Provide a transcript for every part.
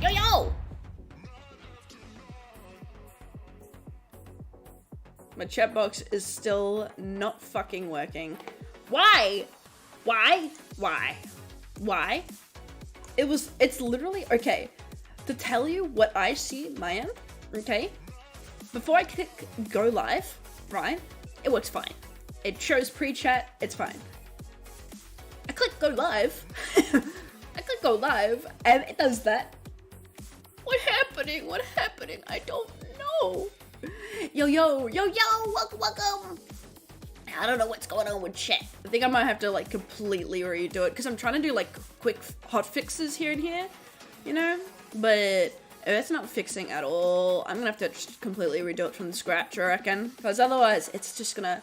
Yo! My chat box is still not fucking working. Why? Why? It's literally, okay, to tell you what I see my end, okay? Before I click go live, right? It works fine. It shows pre-chat, it's fine. I click go live. I click go live and it does that. What's happening? I don't know. Yo, welcome. I don't know what's going on with chat. I think I might have to like completely redo it because I'm trying to do like quick hot fixes here and here, you know? But if it's not fixing at all, I'm gonna have to just completely redo it from scratch, I reckon. Because otherwise it's just gonna...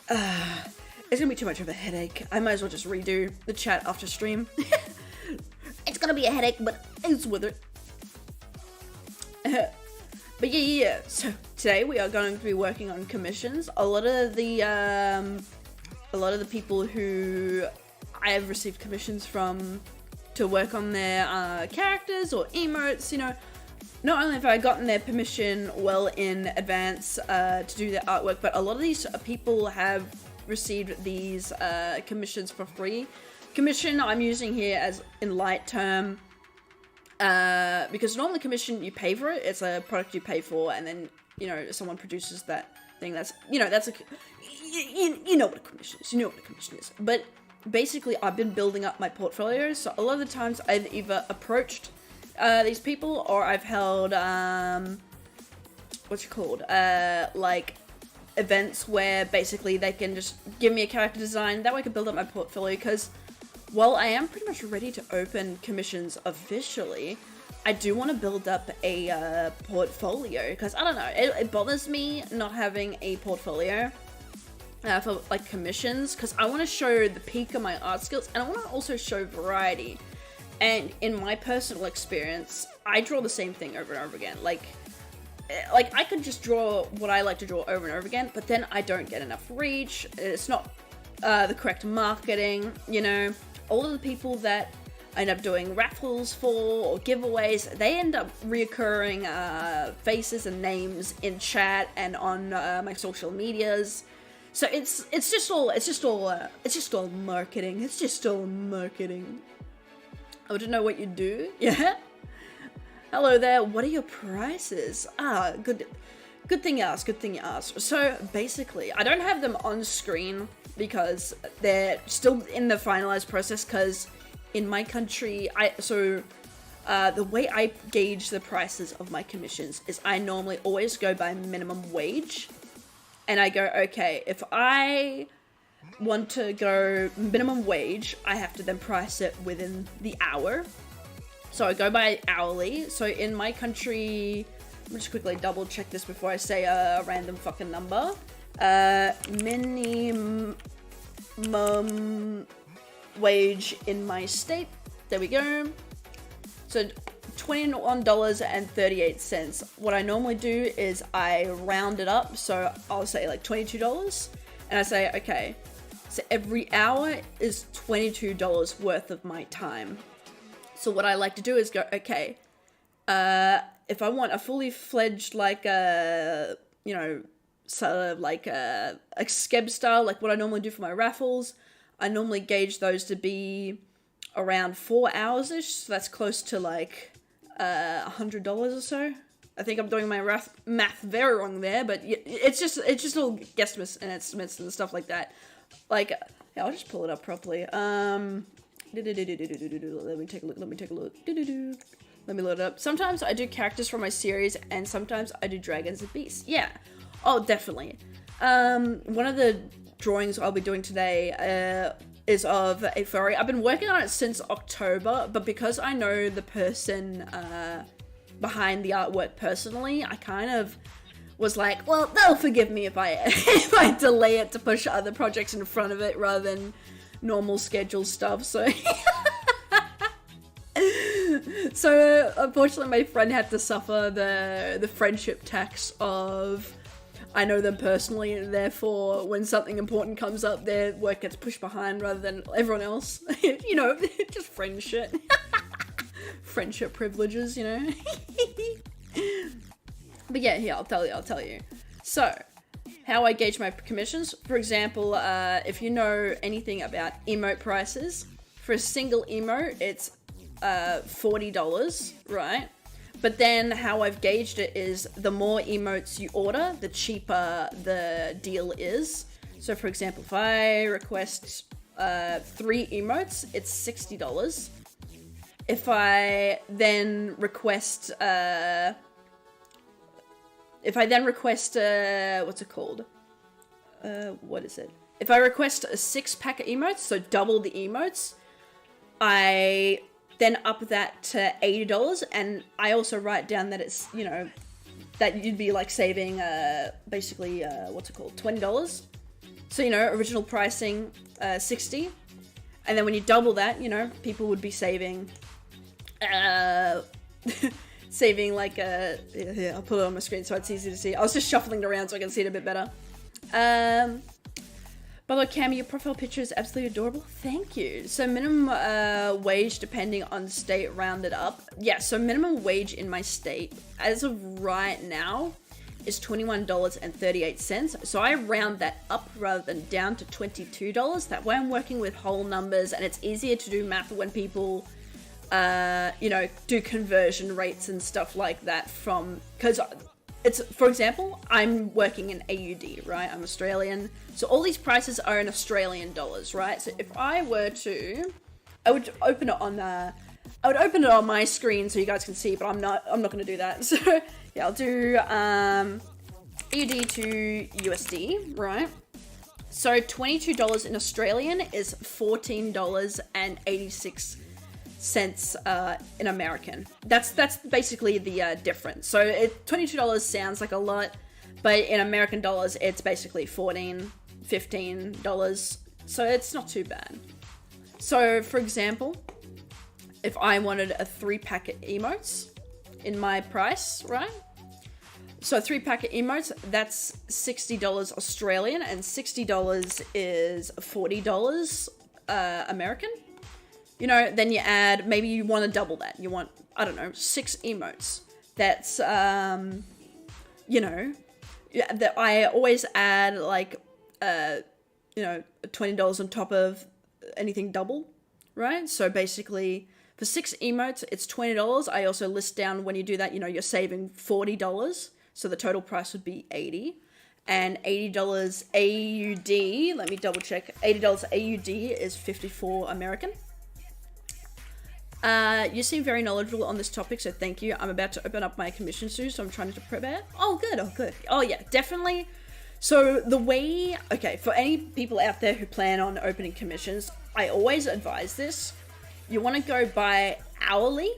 it's gonna be too much of a headache. I might as well just redo the chat after stream. It's gonna be a headache, but it's worth it. But yeah. So today we are going to be working on commissions. A lot of the people who I have received commissions from to work on their characters or emotes, you know, not only have I gotten their permission well in advance to do their artwork, but a lot of these people have received these commissions for free. Commission I'm using here as in light term, because normally commission you pay for it. It's a product you pay for, and then you know someone produces that thing. That's that's a you know what a commission is. You know what a commission is. But basically, I've been building up my portfolio. So a lot of the times I've either approached these people or I've held like events where basically they can just give me a character design. That way I can build up my portfolio, because while I am pretty much ready to open commissions officially, I do want to build up a portfolio, because I don't know, it bothers me not having a portfolio for like commissions, because I want to show the peak of my art skills and I want to also show variety. And in my personal experience, I draw the same thing over and over again. Like I could just draw what I like to draw over and over again, but then I don't get enough reach. It's not the correct marketing, you know. All of the people that I end up doing raffles for or giveaways, they end up reoccurring faces and names in chat and on my social medias. So it's just all marketing. It's just all marketing. I want to know what you do. Yeah. Hello there. What are your prices? Good thing you asked. So basically, I don't have them on screen because they're still in the finalized process, because in my country, the way I gauge the prices of my commissions is I normally always go by minimum wage. And I go, okay, if I want to go minimum wage, I have to then price it within the hour. So I go by hourly. So in my country, let me just quickly double check this before I say a random fucking number. Minimum wage in my state. There we go. So $21.38. What I normally do is I round it up. So I'll say like $22. And I say, okay, so every hour is $22 worth of my time. So what I like to do is go, okay, if I want a fully fledged, like, sort of like a skeb style, like what I normally do for my raffles, I normally gauge those to be around 4 hours-ish, so that's close to like $100 or so. I think I'm doing my math very wrong there, but it's just all guesstimates and estimates and stuff like that. Like, yeah, I'll just pull it up properly. Let me take a look. Let me load it up. Sometimes I do characters from my series, and sometimes I do dragons and beasts. Yeah. Oh, definitely. One of the drawings I'll be doing today is of a furry. I've been working on it since October, but because I know the person behind the artwork personally, I kind of was like, well, they'll forgive me if I if I delay it to push other projects in front of it rather than normal schedule stuff. So so unfortunately my friend had to suffer the friendship tax of I know them personally, and therefore when something important comes up, their work gets pushed behind rather than everyone else. You know, just friendship. Friendship privileges, you know. But yeah, here, I'll tell you. So, how I gauge my commissions. For example, if you know anything about emote prices, for a single emote, it's $40, right? But then how I've gauged it is the more emotes you order, the cheaper the deal is. So for example, if I request 3 emotes, it's $60. If I then request what's it called? What is it? If I request a 6-pack of emotes, so double the emotes, I then up that to $80, and I also write down that it's, you know, that you'd be like saving basically what's it called, $20. So, you know, original pricing $60, and then when you double that, you know, people would be saving saving like here, I'll put it on my screen so it's easy to see. I was just shuffling it around so I can see it a bit better. By the way, Cami, your profile picture is absolutely adorable. Thank you. So minimum wage, depending on state, rounded up. Yeah, so minimum wage in my state, as of right now, is $21.38. So I round that up rather than down to $22. That way I'm working with whole numbers, and it's easier to do math when people, you know, do conversion rates and stuff like that from, because it's, for example, I'm working in AUD, right? I'm Australian. So all these prices are in Australian dollars, right? So if I were to, I would open it on my screen so you guys can see, but I'm not going to do that. So yeah, I'll do AUD to USD, right? So $22 in Australian is $14.86 in American. That's basically the difference. So $22 sounds like a lot, but in American dollars it's basically $15. So it's not too bad. So for example, if I wanted a 3-pack of emotes in my price, right? So a 3-pack of emotes, that's $60 Australian, and $60 is $40 American. You know, then you add, maybe you want to double that. You want, I don't know, 6 emotes. That's, you know, that I always add like, you know, $20 on top of anything double, right? So basically for 6 emotes, it's $20. I also list down when you do that, you know, you're saving $40. So the total price would be $80. And $80 AUD, let me double check. $80 AUD is $54 American. You seem very knowledgeable on this topic, so thank you. I'm about to open up my commission soon, so I'm trying to prepare. Oh, good. Oh, good. Oh, yeah, definitely. So the way, okay, for any people out there who plan on opening commissions, I always advise this. You want to go by hourly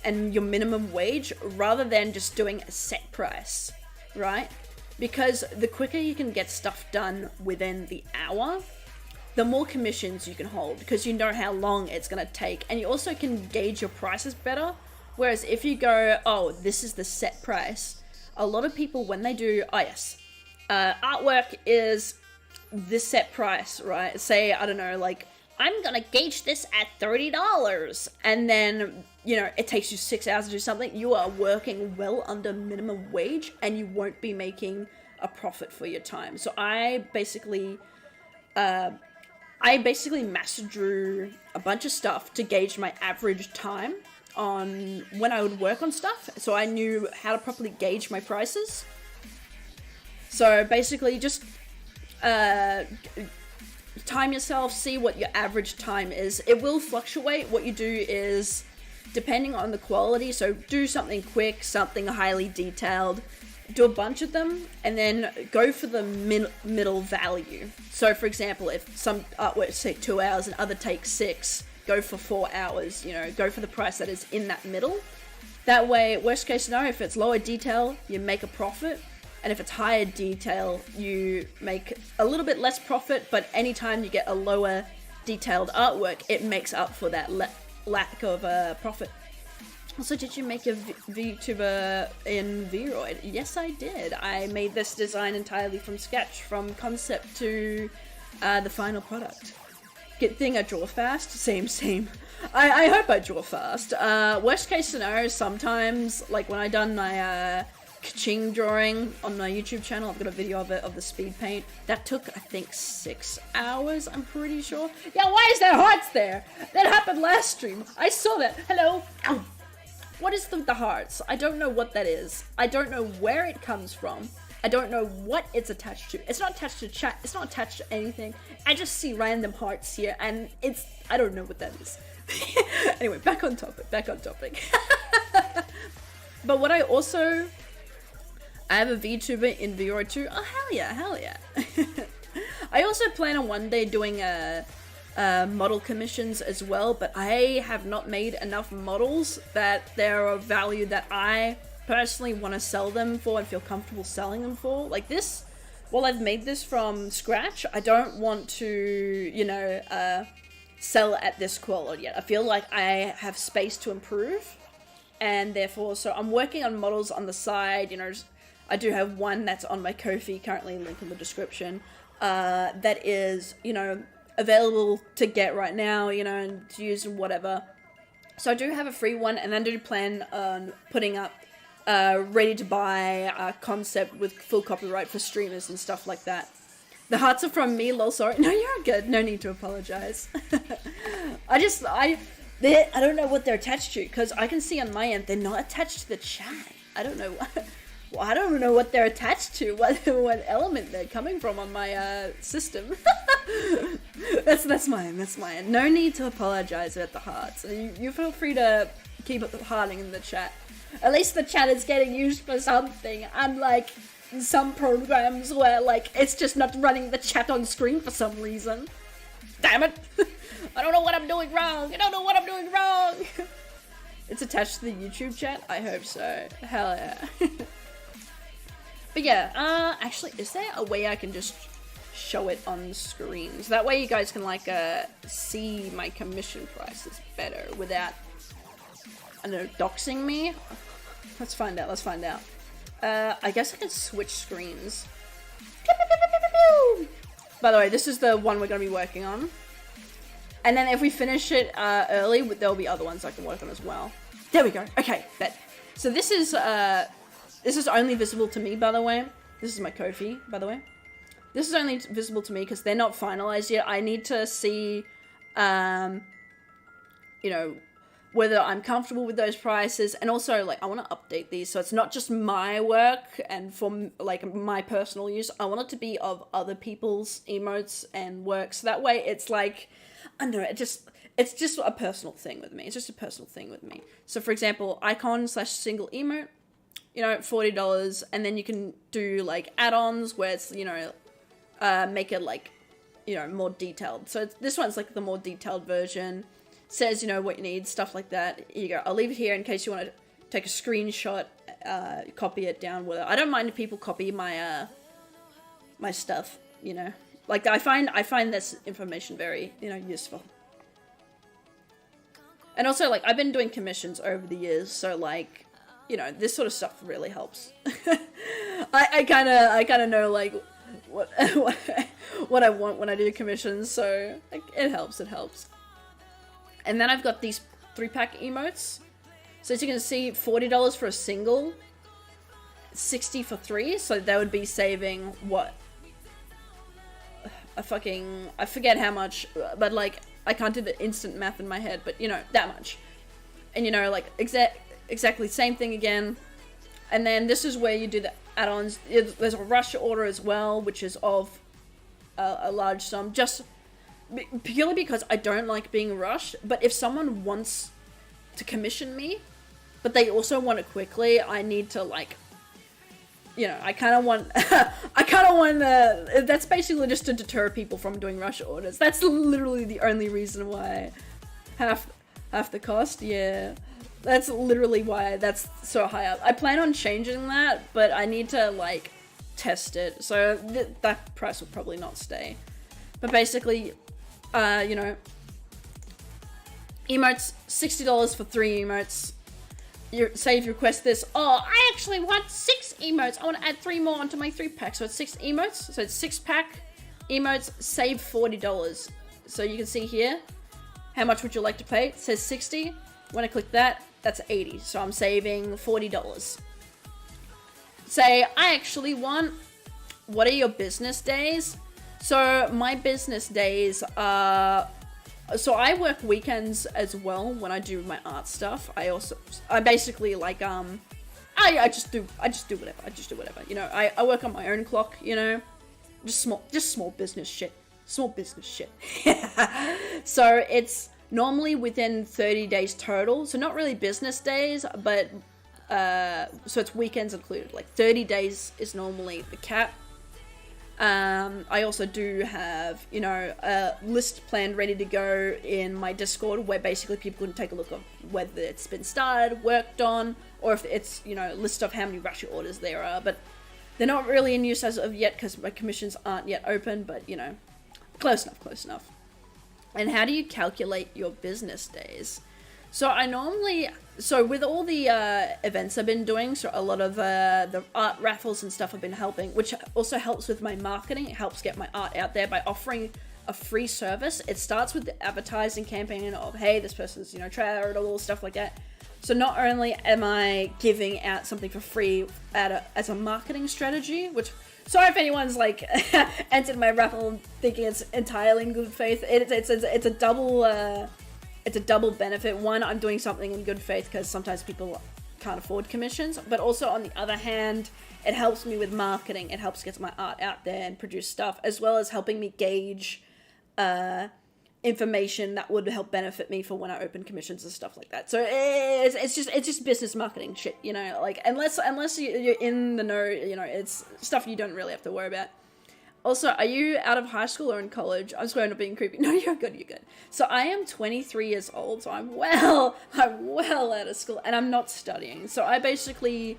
and your minimum wage rather than just doing a set price, right? Because the quicker you can get stuff done within the hour, the more commissions you can hold, because you know how long it's going to take, and you also can gauge your prices better. Whereas if you go, oh, this is the set price, a lot of people, when they do, oh yes, artwork is this set price, right? Say, I don't know, like, I'm going to gauge this at $30, and then, you know, it takes you 6 hours to do something. You are working well under minimum wage, and you won't be making a profit for your time. So I basically, I basically master drew a bunch of stuff to gauge my average time on when I would work on stuff, so I knew how to properly gauge my prices. So basically just time yourself, see what your average time is. It will fluctuate. What you do is, depending on the quality, so do something quick, something highly detailed, do a bunch of them, and then go for the middle value. So for example, if some artworks take 2 hours and other take 6, go for 4 hours, you know, go for the price that is in that middle. That way, worst case scenario, if it's lower detail, you make a profit. And if it's higher detail, you make a little bit less profit, but anytime you get a lower detailed artwork, it makes up for that lack of profit. Also, did you make a VTuber in VRoid? Yes, I did. I made this design entirely from sketch, from concept to the final product. Good thing I draw fast. Same. I hope I draw fast. Worst case scenario, sometimes, like when I done my ka-ching drawing on my YouTube channel, I've got a video of it, of the speed paint. That took, I think, 6 hours, I'm pretty sure. Yeah, why is there hearts there? That happened last stream. I saw that. Hello. Ow. What is the hearts? I don't know what that is. I don't know where it comes from. I don't know what it's attached to. It's not attached to chat. It's not attached to anything. I just see random hearts here, and it's, I don't know what that is. Anyway, back on topic. But what I have a VTuber in VRoid too. Oh, hell yeah. I also plan on one day doing model commissions as well, but I have not made enough models that they're of value that I personally want to sell them for and feel comfortable selling them for. Like this, while I've made this from scratch, I don't want to, you know, sell at this quality yet. I feel like I have space to improve, and therefore, so I'm working on models on the side, you know. I do have one that's on my Ko-fi, currently link in the description, that is, you know, available to get right now, you know, and to use and whatever. So I do have a free one, and then I do plan on putting up ready to buy concept with full copyright for streamers and stuff like that. The hearts are from me, lol, sorry. No, you're good. No need to apologize. I don't know what they're attached to, because I can see on my end they're not attached to the chat. I don't know what. Well, I don't know what they're attached to, what element they're coming from on my system. That's mine. No need to apologize about the hearts. You feel free to keep it hearting in the chat. At least the chat is getting used for something, unlike some programs where, like, it's just not running the chat on screen for some reason. Damn it! I don't know what I'm doing wrong! It's attached to the YouTube chat? I hope so. Hell yeah. But yeah, actually, is there a way I can just show it on screen? So that way you guys can, like, see my commission prices better without, I don't know, doxing me? Let's find out. I guess I can switch screens. By the way, this is the one we're going to be working on. And then if we finish it early, there'll be other ones I can work on as well. There we go. Okay, bet. So this is only visible to me, by the way. This is my Ko-fi, by the way. This is only visible to me because they're not finalized yet. I need to see, you know, whether I'm comfortable with those prices. And also, like, I want to update these so it's not just my work and for, like, my personal use. I want it to be of other people's emotes and work. So that way it's like, I don't know, it's just a personal thing with me. So, for example, icon/single emote, you know, $40, and then you can do, like, add-ons where it's, you know, make it, like, you know, more detailed. So this one's, like, the more detailed version. Says, you know, what you need, stuff like that. Here you go. I'll leave it here in case you want to take a screenshot, copy it down. Whatever. I don't mind if people copy my, my stuff, you know. Like, I find this information very, you know, useful. And also, like, I've been doing commissions over the years, so, like, you know, this sort of stuff really helps. I kind of know, like, what I want when I do commissions, so, like, it helps. And then I've got these 3-pack emotes. So as you can see, $40 for a single, $60 for 3, so that would be saving, what? I forget how much, but like, I can't do the instant math in my head, but you know, that much. And you know, like, exactly same thing again. And then this is where you do the add-ons. There's a rush order as well, which is of a large sum, just purely because I don't like being rushed. But if someone wants to commission me, but they also want it quickly, I need to, like, you know, I kind of want, that's basically just to deter people from doing rush orders. That's literally the only reason why half the cost, yeah. That's literally why that's so high up. I plan on changing that, but I need to, like, test it. So that price will probably not stay. But basically, you know, emotes, $60 for 3 emotes. Say if you request this, oh, I actually want 6 emotes. I want to add 3 more onto my 3-pack. So it's 6 emotes. So it's 6-pack emotes, save $40. So you can see here, how much would you like to pay? It says 60. When I click that, that's 80. So I'm saving $40. Say, I actually want, what are your business days? So my business days are, so I work weekends as well when I do my art stuff. I basically like, I just do whatever. You know, I work on my own clock, you know, just small business shit. Small business shit. So it's normally within 30 days total. So not really business days, but so it's weekends included. Like 30 days is normally the cap. I also do have, you know, a list planned ready to go in my Discord where basically people can take a look at whether it's been started, worked on, or if it's, you know, a list of how many rush orders there are. But they're not really in use as of yet because my commissions aren't yet open, but, you know, close enough. And how do you calculate your business days? So so with all the events I've been doing, so a lot of the art raffles and stuff have been helping, which also helps with my marketing. It helps get my art out there by offering a free service. It starts with the advertising campaign of, hey, this person's, you know, charitable, stuff like that. So not only am I giving out something for free as a marketing strategy, which, sorry if anyone's like entered my raffle thinking it's entirely in good faith. It's a double benefit. One, I'm doing something in good faith because sometimes people can't afford commissions, but also on the other hand, it helps me with marketing. It helps get my art out there and produce stuff, as well as helping me gauge information that would help benefit me for when I open commissions and stuff like that. So it's just business marketing shit, you know, like unless you're in the know, you know, it's stuff you don't really have to worry about. Also, are you out of high school or in college? I'm swearing not being creepy. No, you're good. So I am 23 years old, so I'm well out of school, and I'm not studying. So I basically,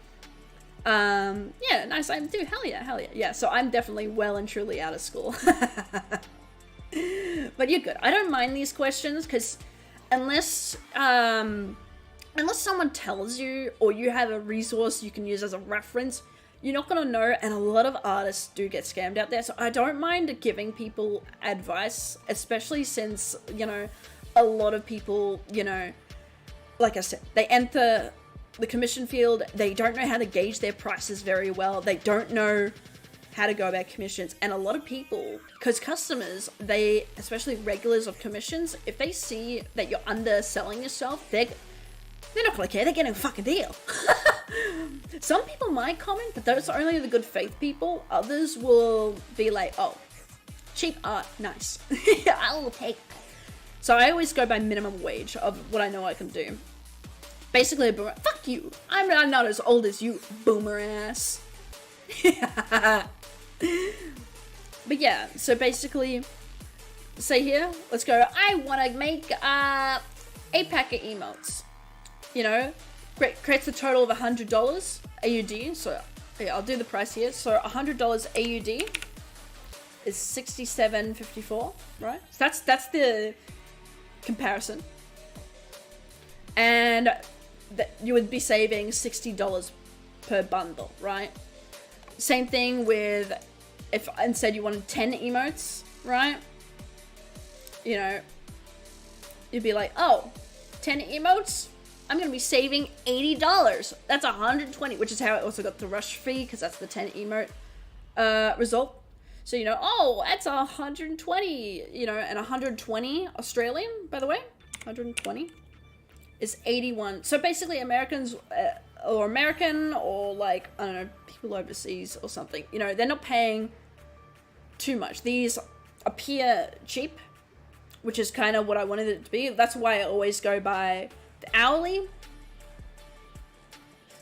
yeah, nice. I do, hell yeah. Yeah, so I'm definitely well and truly out of school. But you're good. I don't mind these questions, because unless someone tells you, or you have a resource you can use as a reference, you're not going to know, and a lot of artists do get scammed out there, so I don't mind giving people advice, especially since, you know, a lot of people, you know, like I said, they enter the commission field, they don't know how to gauge their prices very well, they don't know how to go about commissions, and a lot of people, because customers, they, especially regulars of commissions, if they see that you're underselling yourself, they're not gonna care, they're getting a fucking deal. Some people might comment, but those are only the good faith people. Others will be like, oh, cheap art, nice. I will take that. So I always go by minimum wage of what I know I can do. Basically, fuck you. I'm not as old as you, boomer ass. But yeah, so basically, say here, let's go, I want to make a pack of emotes. You know, creates a total of $100 AUD. So yeah, I'll do the price here. So $100 AUD is $67.54, right? So that's the comparison, and you would be saving $60 per bundle, right? Same thing with if instead you wanted 10 emotes, right? You know, you'd be like, oh, 10 emotes. I'm going to be saving $80. That's $120, which is how I also got the rush fee, because that's the 10 emote result. So, you know, oh, that's 120, you know, and 120 Australian, by the way, 120 is 81. So basically Americans or American or like, I don't know, people overseas or something, you know, they're not paying too much. These appear cheap, which is kind of what I wanted it to be. That's why I always go by the hourly.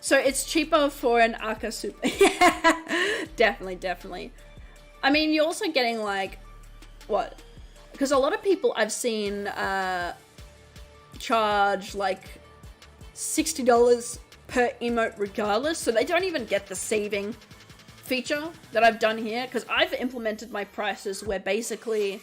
So it's cheaper for an Aka super. Yeah, definitely. I mean, you're also getting like, what? Because a lot of people I've seen charge like $60 per emote regardless. So they don't even get the saving feature that I've done here. Because I've implemented my prices where basically,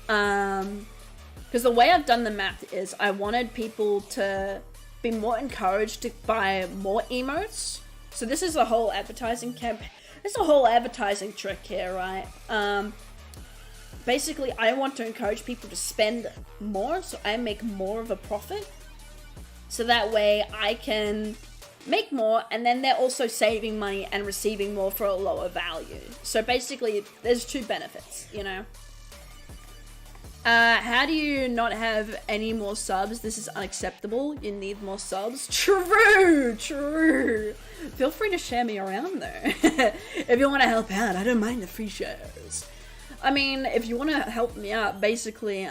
because the way I've done the math is I wanted people to be more encouraged to buy more emotes. So this is a whole advertising campaign. It's a whole advertising trick here, right? Basically, I want to encourage people to spend more, so I make more of a profit. So that way I can make more, and then they're also saving money and receiving more for a lower value. So basically, there's two benefits, you know? How do you not have any more subs? This is unacceptable. You need more subs. True. Feel free to share me around though. If you want to help out, I don't mind the free shares. I mean, if you want to help me out, basically,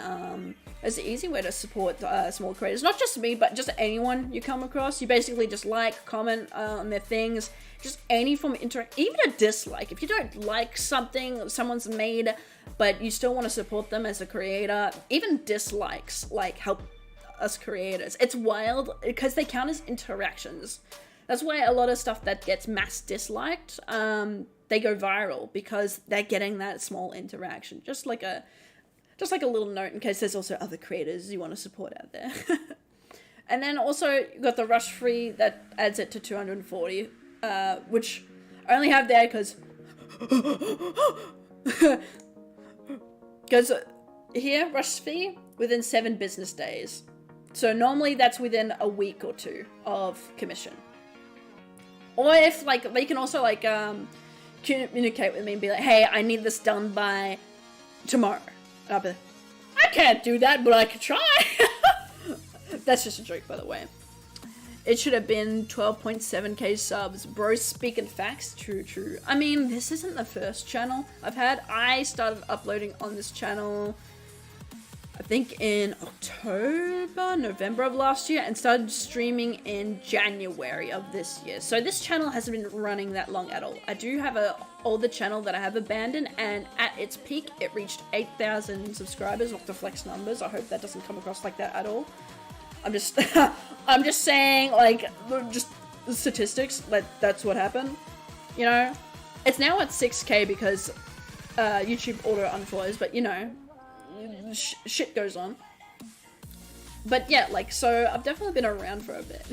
it's an easy way to support small creators. Not just me, but just anyone you come across. You basically just like, comment on their things. Just any form of interact, even a dislike. If you don't like something someone's made, but you still want to support them as a creator, even dislikes like help us creators. It's wild because they count as interactions. That's why a lot of stuff that gets mass disliked, they go viral because they're getting that small interaction. Just like a little note in case there's also other creators you want to support out there. And then also you got the rush free that adds it to 240, which I only have there because here rush fee within 7 business days. So normally that's within a week or 2 of commission. Or if like they can also like communicate with me and be like, hey, I need this done by tomorrow. And I'll be like, I can't do that, but I could try. That's just a joke, by the way. It should have been 12.7k subs. Bro, speaking facts. True. I mean, this isn't the first channel I've had. I started uploading on this channel, I think in November of last year, and started streaming in January of this year. So this channel hasn't been running that long at all. I do have a older channel that I have abandoned, and at its peak, it reached 8,000 subscribers. Not to flex numbers. I hope that doesn't come across like that at all. I'm just saying, like, just statistics, like, that's what happened, you know? It's now at 6k because YouTube auto unfollows, but, you know, shit goes on. But yeah, like, so I've definitely been around for a bit.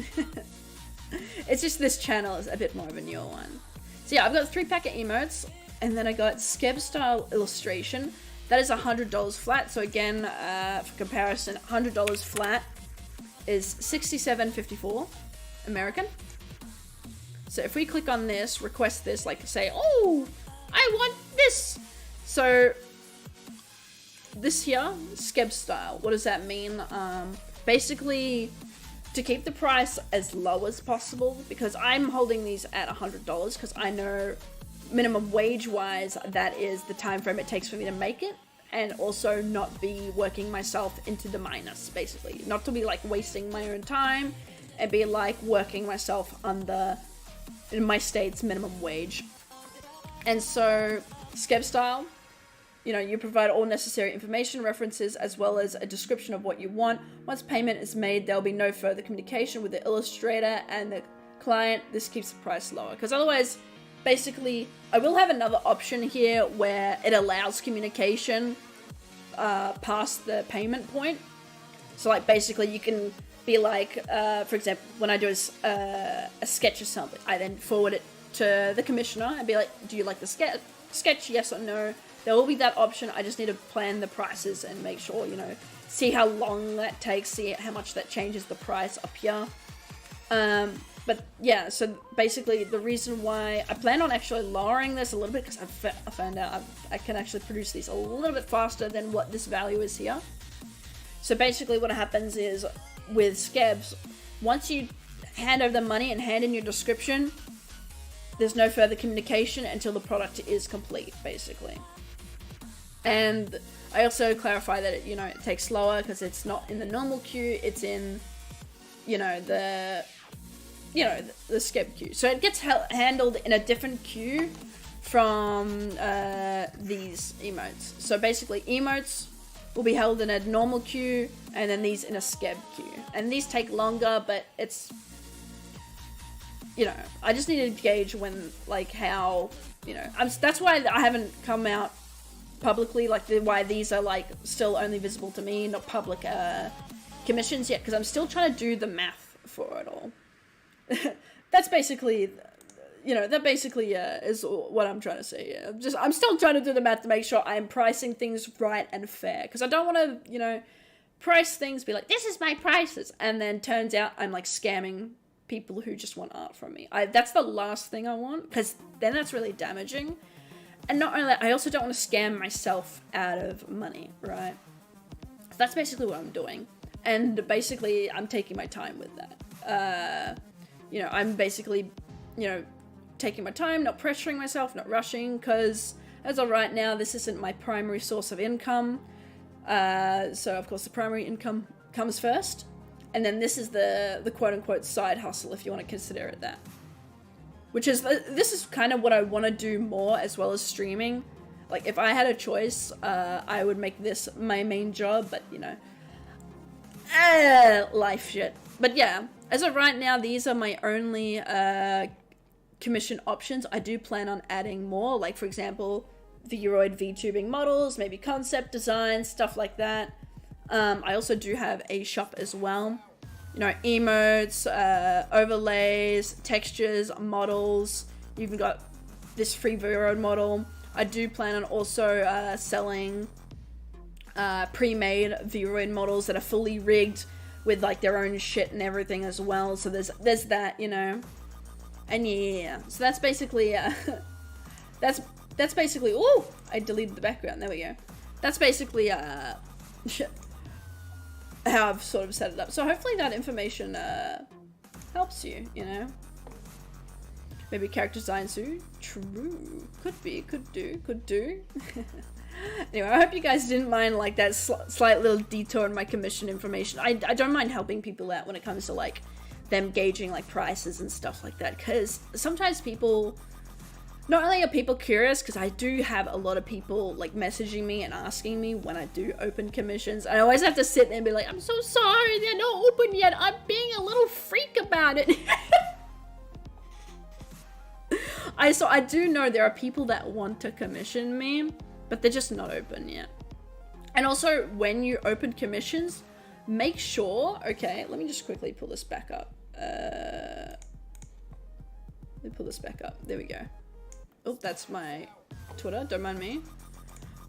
It's just this channel is a bit more of a newer one. So yeah, I've got 3 pack of emotes, and then I got Skeb style illustration. That is $100 flat, so again, for comparison, $100 flat is $67.54 American. So if we click on this, request this, like say, oh, I want this. So this here, Skeb style, what does that mean? Basically, to keep the price as low as possible, because I'm holding these at $100 because I know minimum wage wise, that is the time frame it takes for me to make it. And also not be working myself into the minus, basically. Not to be like wasting my own time and be like working myself under, in my state's minimum wage. And so, Skeb style, you know, you provide all necessary information, references, as well as a description of what you want. Once payment is made, there'll be no further communication with the illustrator and the client. This keeps the price lower, because otherwise, basically, I will have another option here where it allows communication past the payment point. So like basically you can be like, for example, when I do a sketch or something, I then forward it to the commissioner and be like, do you like the sketch, yes or no? There will be that option. I just need to plan the prices and make sure, you know, see how long that takes, see how much that changes the price up here. but yeah, so basically the reason why I plan on actually lowering this a little bit, because I found out I can actually produce these a little bit faster than what this value is here. So basically what happens is with scabs, once you hand over the money and hand in your description, there's no further communication until the product is complete, basically. And I also clarify that it takes slower because it's not in the normal queue, it's in the scab queue. So it gets handled in a different queue from these emotes. So basically emotes will be held in a normal queue and then these in a scab queue. And these take longer, but it's, I just need to gauge when, like, how, that's why I haven't come out publicly, like, why these are, like, still only visible to me, not public commissions yet, because I'm still trying to do the math for it all. That's basically, is what I'm trying to say. Yeah. I'm still trying to do the math to make sure I'm pricing things right and fair, because I don't want to, price things, be like, this is my prices, and then turns out I'm, like, scamming people who just want art from me. That's the last thing I want, because then that's really damaging. And not only that, I also don't want to scam myself out of money, right? So that's basically what I'm doing. And basically, I'm taking my time with that. I'm basically, taking my time, not pressuring myself, not rushing, because as of right now, this isn't my primary source of income. So, of course, the primary income comes first. And then this is the quote-unquote side hustle, if you want to consider it that. Which is, this is kind of what I want to do more, as well as streaming. Like, if I had a choice, I would make this my main job, but, life shit. But yeah, as of right now, these are my only commission options. I do plan on adding more, like, for example, VRoid VTubing models, maybe concept design, stuff like that. I also do have a shop as well. Emotes, overlays, textures, models. You've even got this free VRoid model. I do plan on also selling pre-made VRoid models that are fully rigged with, like, their own shit and everything as well. So there's that, And yeah, so that's basically that's basically. Ooh, I deleted the background. There we go. That's basically how I've sort of set it up. So hopefully that information helps you, Maybe character design too? True. Could be, could do. Anyway, I hope you guys didn't mind, like, that slight little detour in my commission information. I don't mind helping people out when it comes to, like, them gauging, like, prices and stuff like that. Because sometimes people... Not only are people curious, because I do have a lot of people, like, messaging me and asking me when I do open commissions. I always have to sit there and be like, I'm so sorry, they're not open yet. I'm being a little freak about it. I do know there are people that want to commission me, but they're just not open yet. And also, when you open commissions, make sure... Okay, let me just quickly pull this back up. Let me pull this back up. There we go. Oh, that's my Twitter, don't mind me.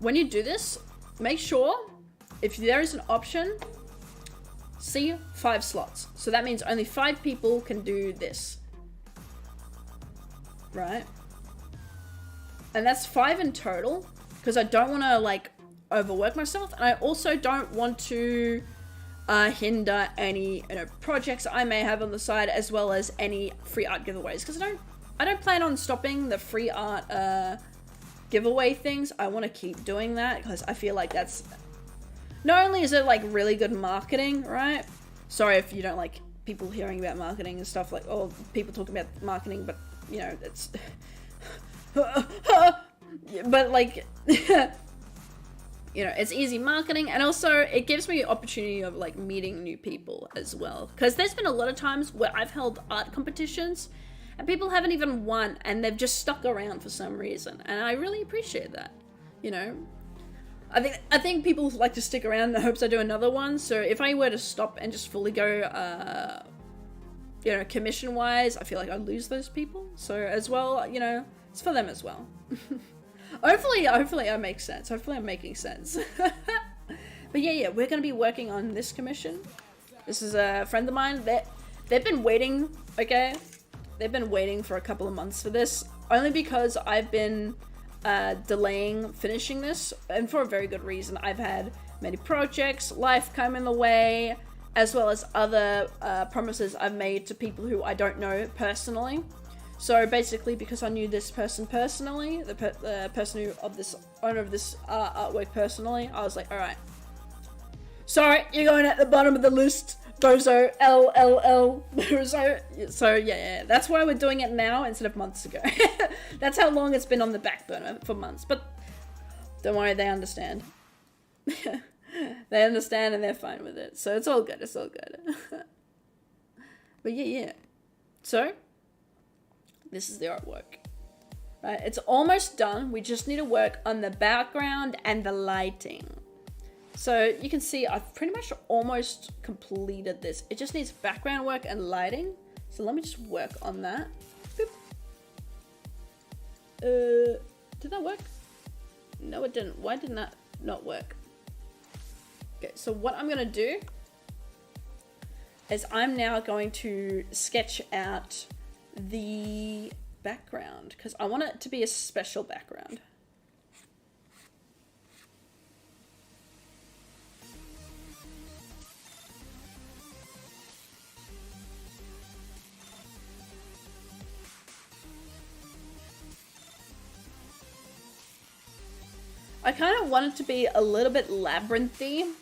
When you do this, make sure, if there is an option, see 5 slots. So that means only 5 people can do this. Right? And that's 5 in total, because I don't want to, like, overwork myself, and I also don't want to hinder any projects I may have on the side, as well as any free art giveaways, because I don't plan on stopping the free art giveaway things. I want to keep doing that because I feel like that's... Not only is it, like, really good marketing, right? Sorry if you don't like people hearing about marketing and stuff, like, oh, people talking about marketing, but, it's... but, like... it's easy marketing, and also it gives me the opportunity of, like, meeting new people as well. Because there's been a lot of times where I've held art competitions and people haven't even won, and they've just stuck around for some reason, and I really appreciate that. I think people like to stick around in the hopes I do another one. So if I were to stop and just fully go, commission wise, I feel like I'd lose those people. So as well, it's for them as well. Hopefully I make sense. Hopefully I'm making sense. But yeah, we're gonna be working on this commission. This is a friend of mine. they've been waiting, okay? They've been waiting for a couple of months for this, only because I've been delaying finishing this, and for a very good reason. I've had many projects, life come in the way, as well as other promises I've made to people who I don't know personally. So basically, because I knew this person personally, the person who owner of this artwork personally, I was like, all right, sorry, you're going at the bottom of the list. Dozo, LLL. So yeah, that's why we're doing it now instead of months ago. That's how long it's been on the back burner, for months. But don't worry, they understand. They understand and they're fine with it. So it's all good, it's all good. But yeah. So, this is the artwork. Right, it's almost done. We just need to work on the background and the lighting. So you can see I've pretty much almost completed this. It just needs background work and lighting. So let me just work on that. Boop. Did that work? No, it didn't. Why didn't that not work? Okay, so what I'm gonna do is I'm now going to sketch out the background because I want it to be a special background. I kind of want it to be a little bit labyrinthy.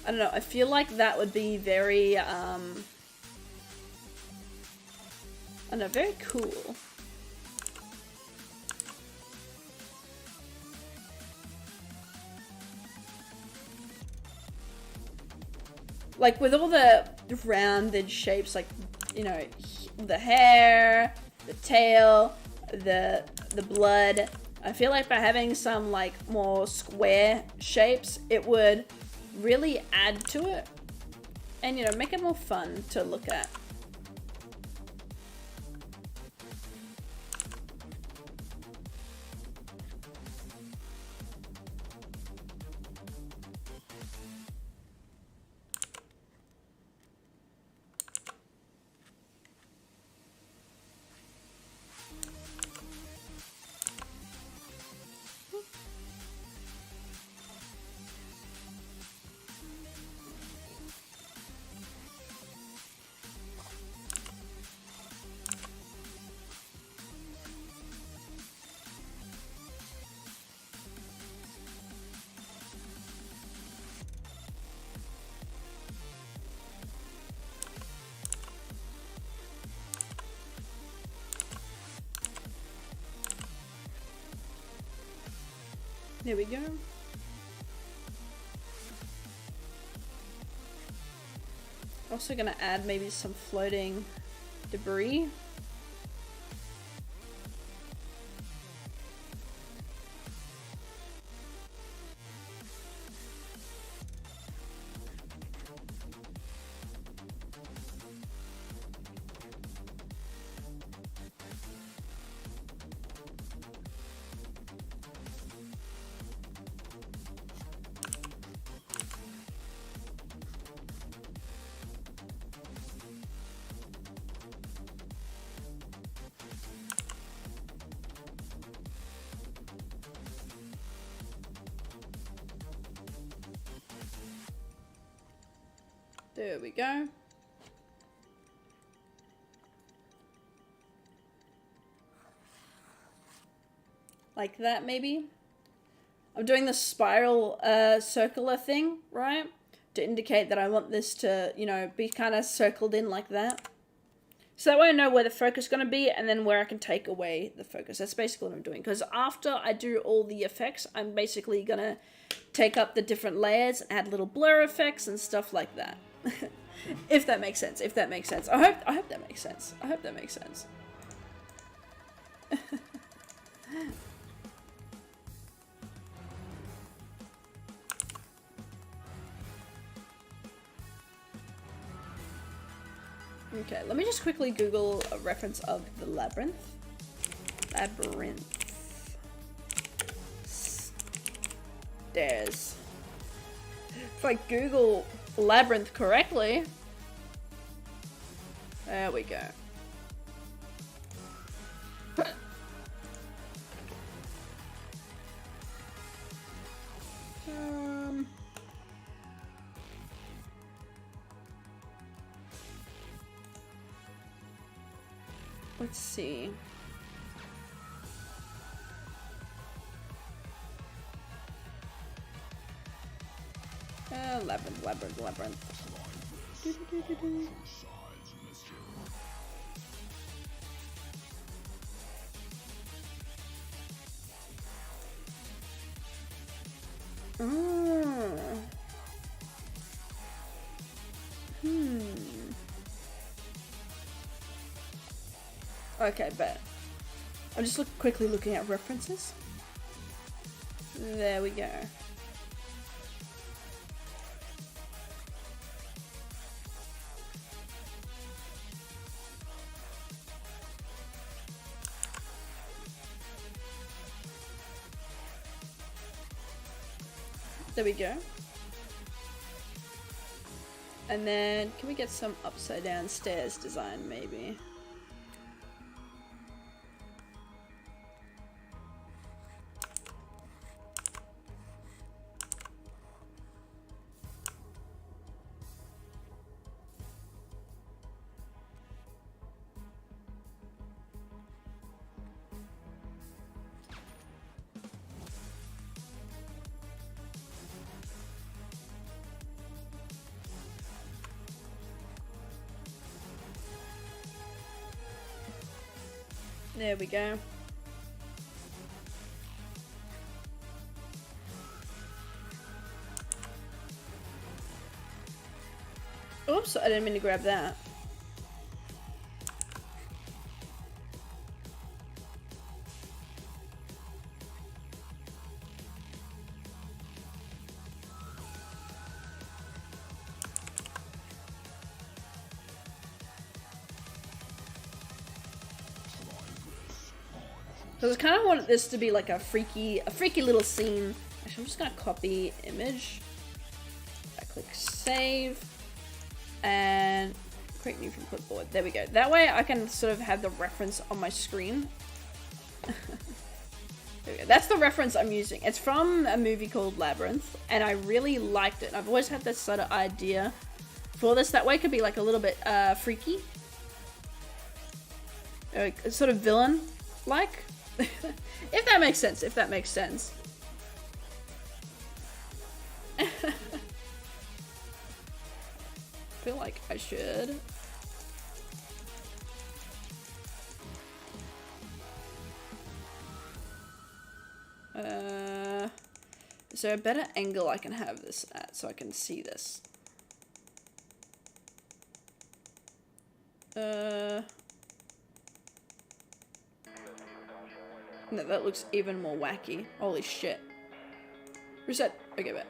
I don't know, I feel like that would be very, I don't know, very cool. Like with all the rounded shapes, like, you know, the hair, the tail, the blood. I feel like by having some like more square shapes, it would really add to it and, you know, make it more fun to look at. There we go. Also gonna add maybe some floating debris. There we go. Like that, maybe. I'm doing the spiral circular thing, right? To indicate that I want this to, you know, be kind of circled in like that. So that way I know where the focus is going to be and then where I can take away the focus. That's basically what I'm doing. Because after I do all the effects, I'm basically going to take up the different layers, add little blur effects and stuff like that. If that makes sense. If that makes sense. I hope that makes sense. I hope that makes sense. Okay, let me just quickly Google a reference of the labyrinth. Labyrinth. Stairs. If I Google labyrinth correctly. There we go. Let's see. Labyrinth. Okay, bet. I'm just quickly looking at references. There we go. There we go. And then, can we get some upside down stairs design, maybe? There we go. Oops, I didn't mean to grab that. Because I kind of wanted this to be like a freaky little scene. Actually, I'm just gonna copy image. I click save and create new from clipboard. There we go. That way I can sort of have the reference on my screen. There we go. That's the reference I'm using. It's from a movie called Labyrinth, and I really liked it. I've always had this sort of idea for this. That way it could be like a little bit freaky, sort of villain-like. If that makes sense, I feel like I should. Is there a better angle I can have this at so I can see this? No, that looks even more wacky. Holy shit. Reset. Okay, bet.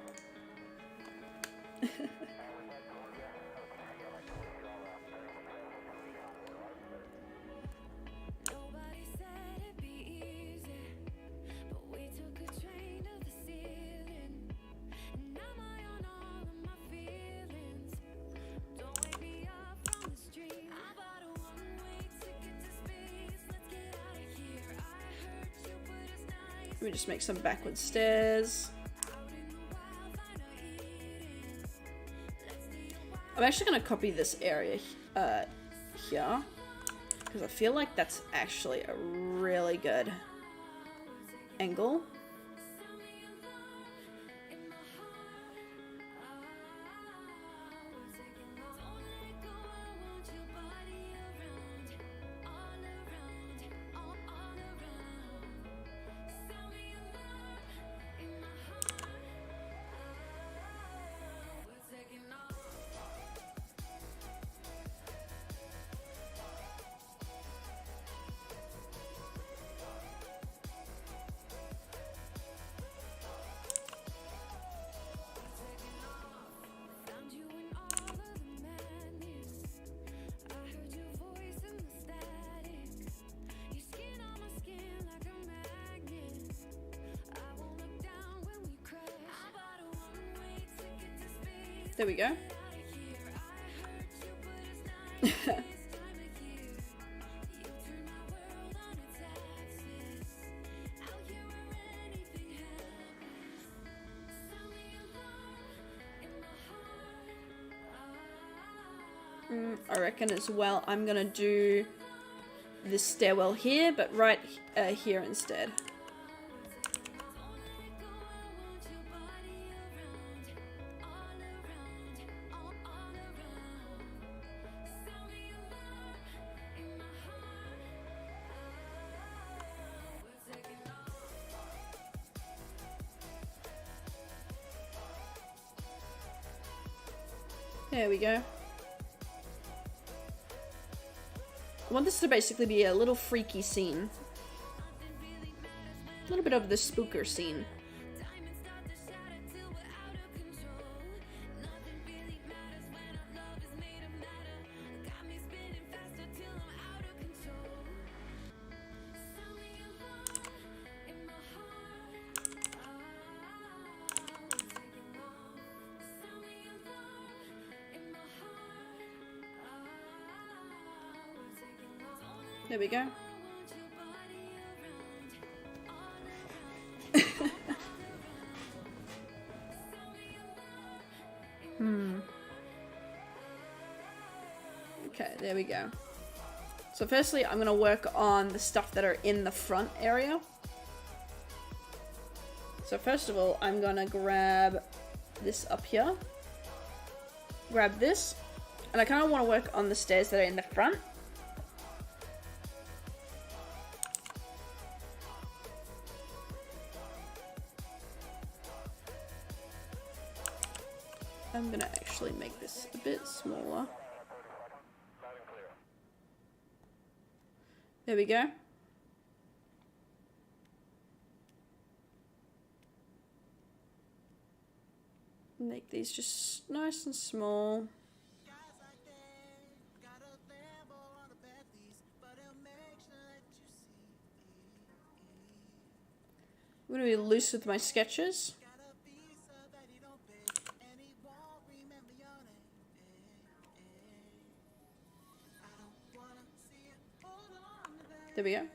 Let me just make some backward stairs. I'm actually going to copy this area here, because I feel like that's actually a really good angle. There we go. I reckon as well I'm gonna do this stairwell here, but right here instead. There we go. I want this to basically be a little freaky scene. A little bit of the spooker scene. There we go. Okay, there we go. So firstly, I'm gonna work on the stuff that are in the front area. So first of all, I'm gonna grab this up here. Grab this. And I kind of want to work on the stairs that are in the front. I'm gonna actually make this a bit smaller. There we go. Make these just nice and small. I'm gonna be loose with my sketches. There we go.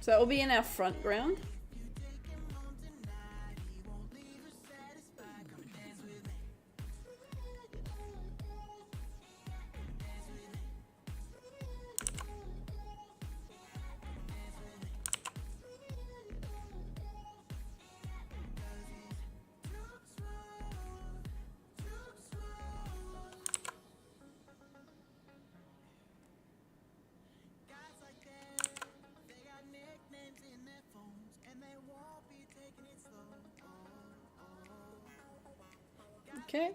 So that will be in our front ground. Okay.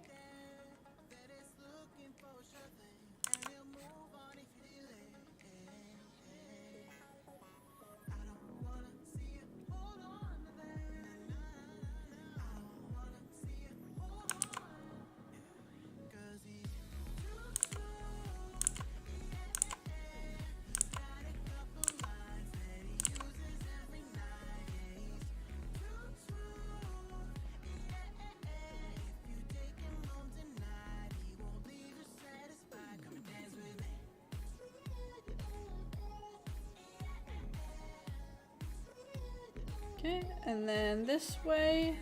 Okay, and then this way.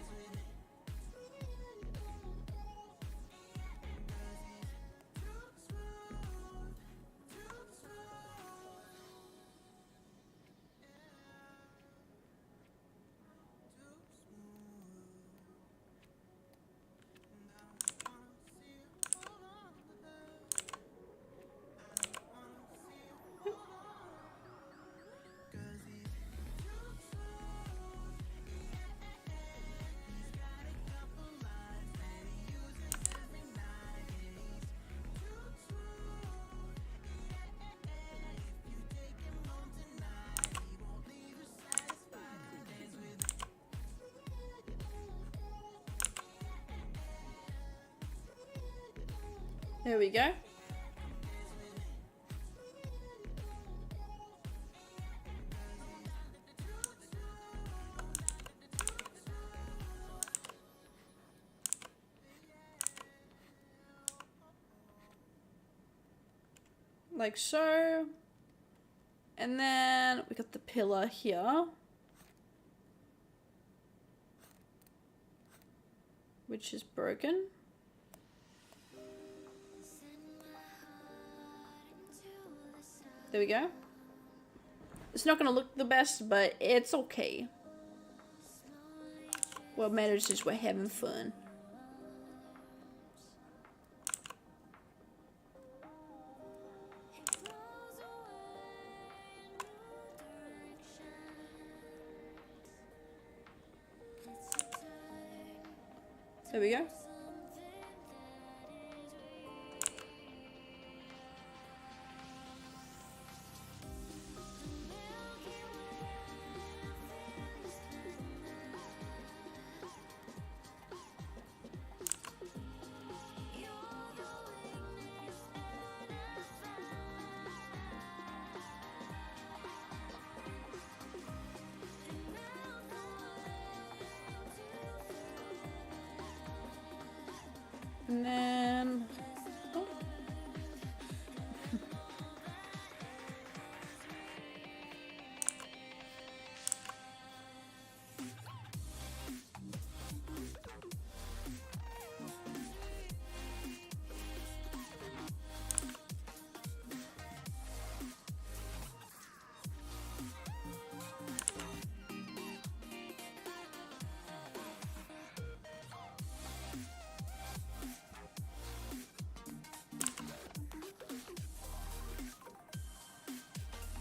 There we go. like so. And then we got the pillar here, which is broken. There we go. It's not gonna look the best, but it's okay. What matters is we're having fun. There we go. And then, oh.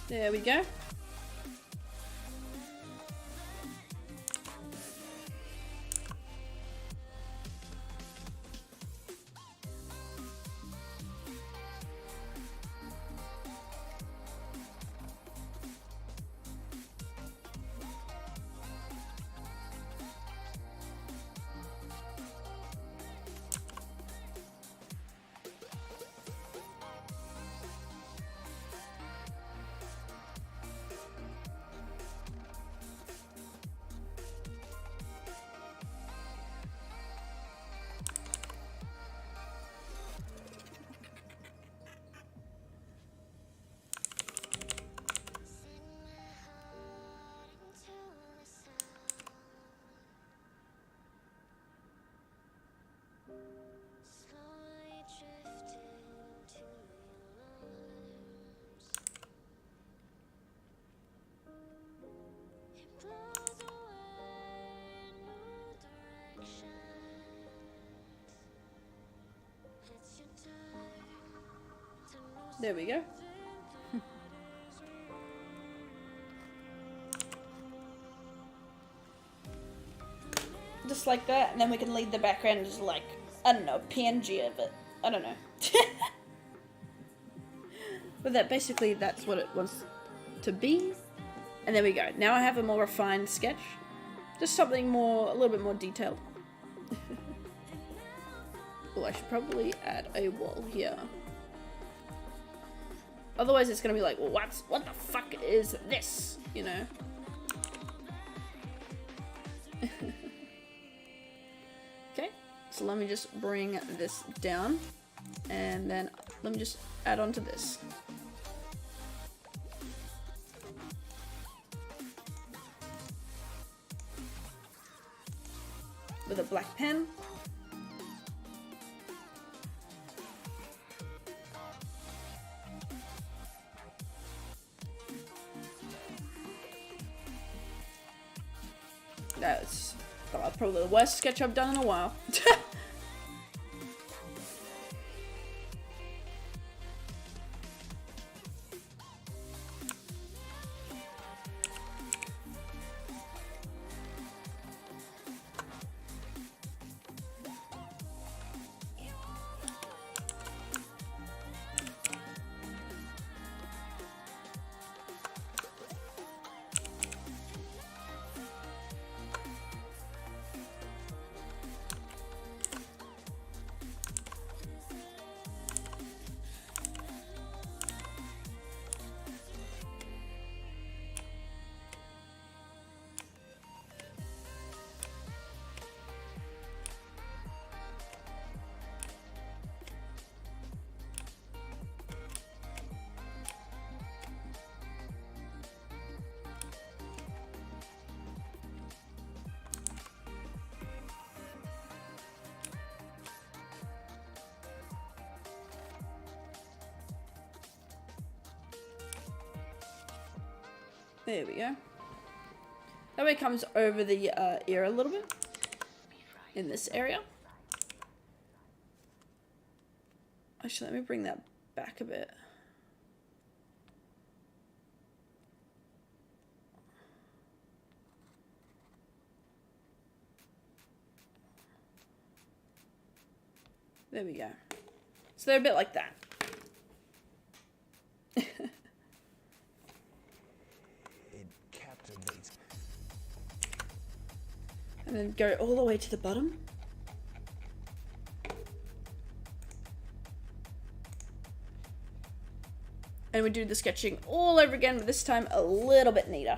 There we go. There we go. Just like that, and then we can leave the background as like, I don't know, PNG of it. I don't know. But that basically, that's what it wants to be. And there we go. Now I have a more refined sketch. Just something more, a little bit more detailed. Oh, I should probably add a wall here. Otherwise it's gonna be like, well, what the fuck is this? You know? Okay, so let me just bring this down. And then let me just add on to this. With a black pen. That's probably the worst sketch I've done in a while. There we go. That way it comes over the ear a little bit in this area. Actually, let me bring that back a bit. There we go. So they're a bit like that. It captivates. And then go all the way to the bottom. And we do the sketching all over again, but this time a little bit neater.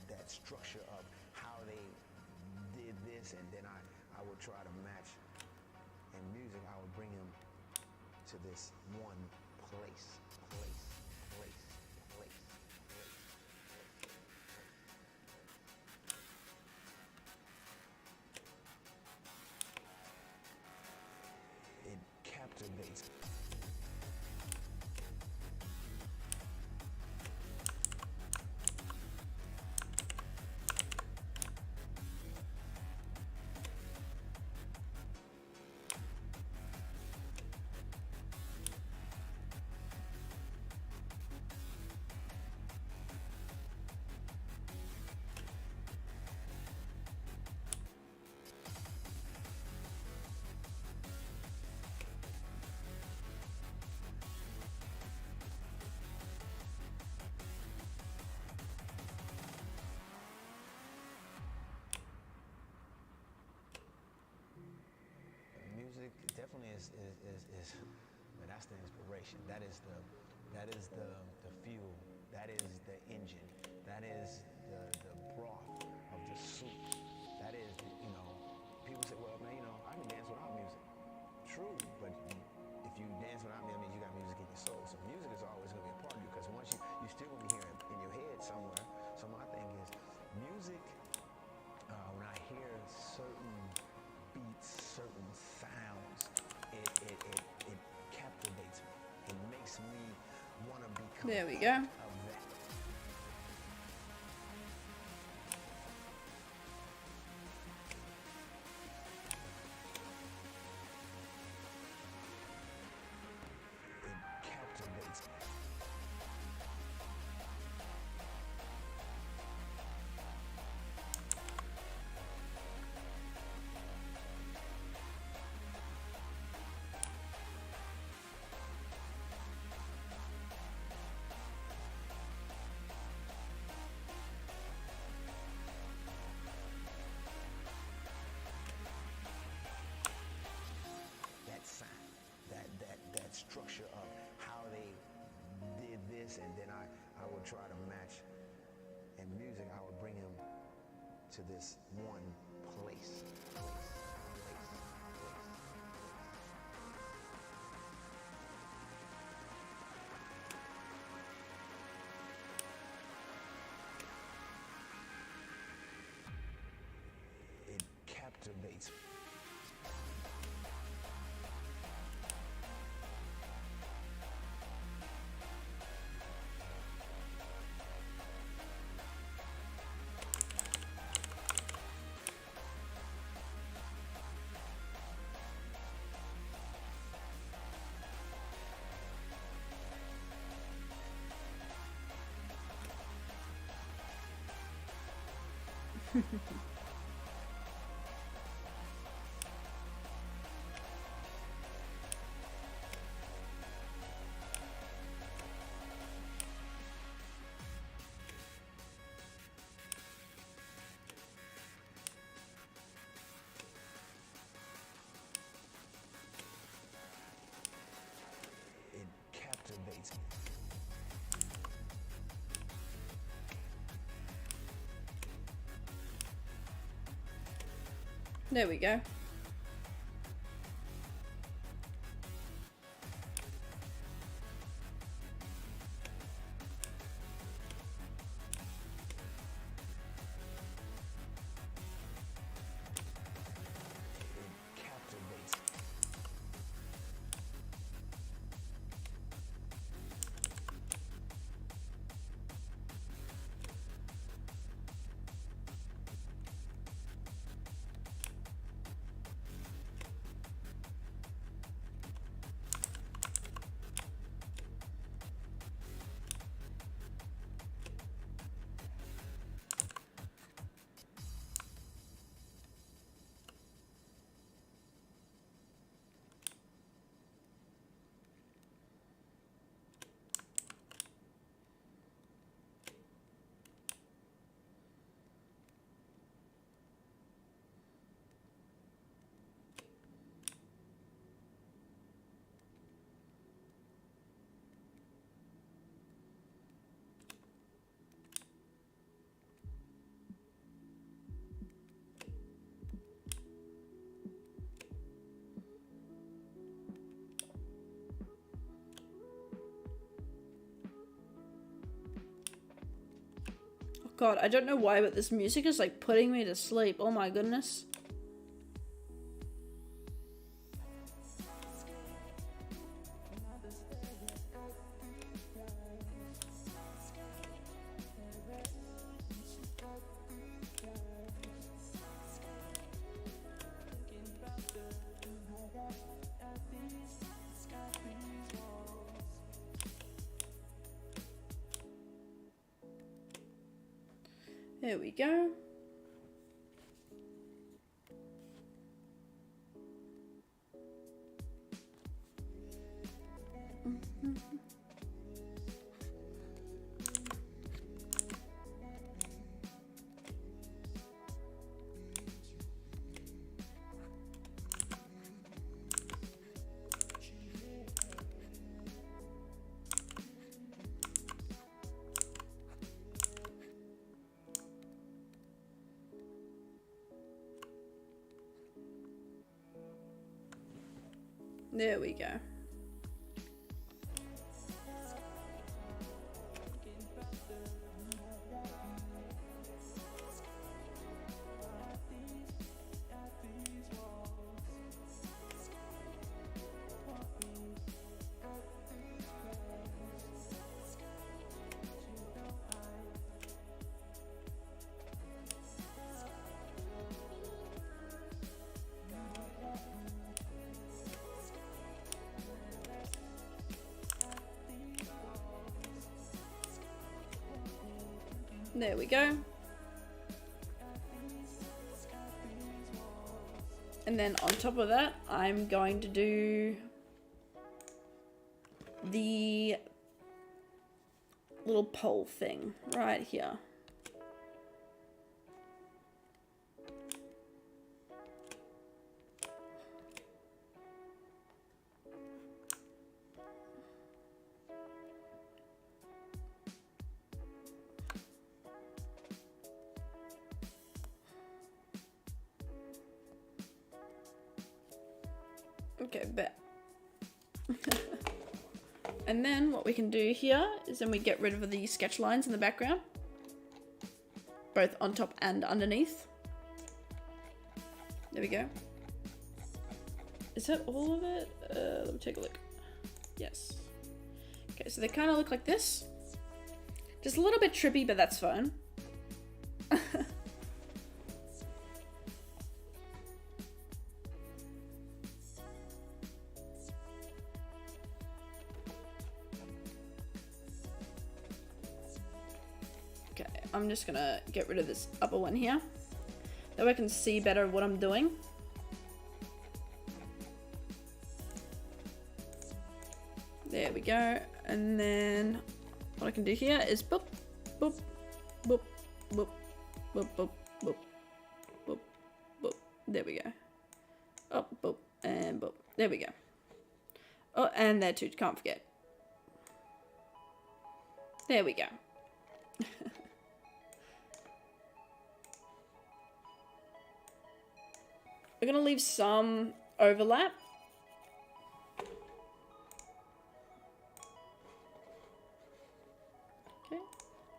That structure of how they did this, and then I would try to match. In music, I would bring him to this one place. It captivates. Music definitely is but that's the inspiration. That is the fuel. That is the engine. That is the broth of the soup. That is, people say, well, man, I can dance without music. True, but if you dance without me, that means you got music in your soul. So music is always going to be a part of you, because once you still going to be hearing it in your head somewhere. So my thing is, music, when I hear certain beats, certain sounds, it captivates me. It makes me want to become there we go. of that. It captivates me. That structure of how they did this, and then I would try to match. In music, I would bring him to this one place. It captivates. It captivates. There we go. God, I don't know why, but this music is like putting me to sleep. Oh my goodness. There we go. There we go. There we go. And then on top of that, I'm going to do the little pole thing right here. Okay, bet. And then what we can do here is then we get rid of the sketch lines in the background, both on top and underneath. There we go. Is that all of it? Let me take a look. Yes. Okay, so they kind of look like this. Just a little bit trippy, but that's fine. I'm just gonna get rid of this upper one here. That way I can see better what I'm doing. There we go. And then what I can do here is boop, boop, boop, boop, boop, boop, boop, boop, boop. There we go. Oh, boop, and boop. There we go. Oh, and there too, can't forget. There we go. We're gonna leave some overlap. Okay.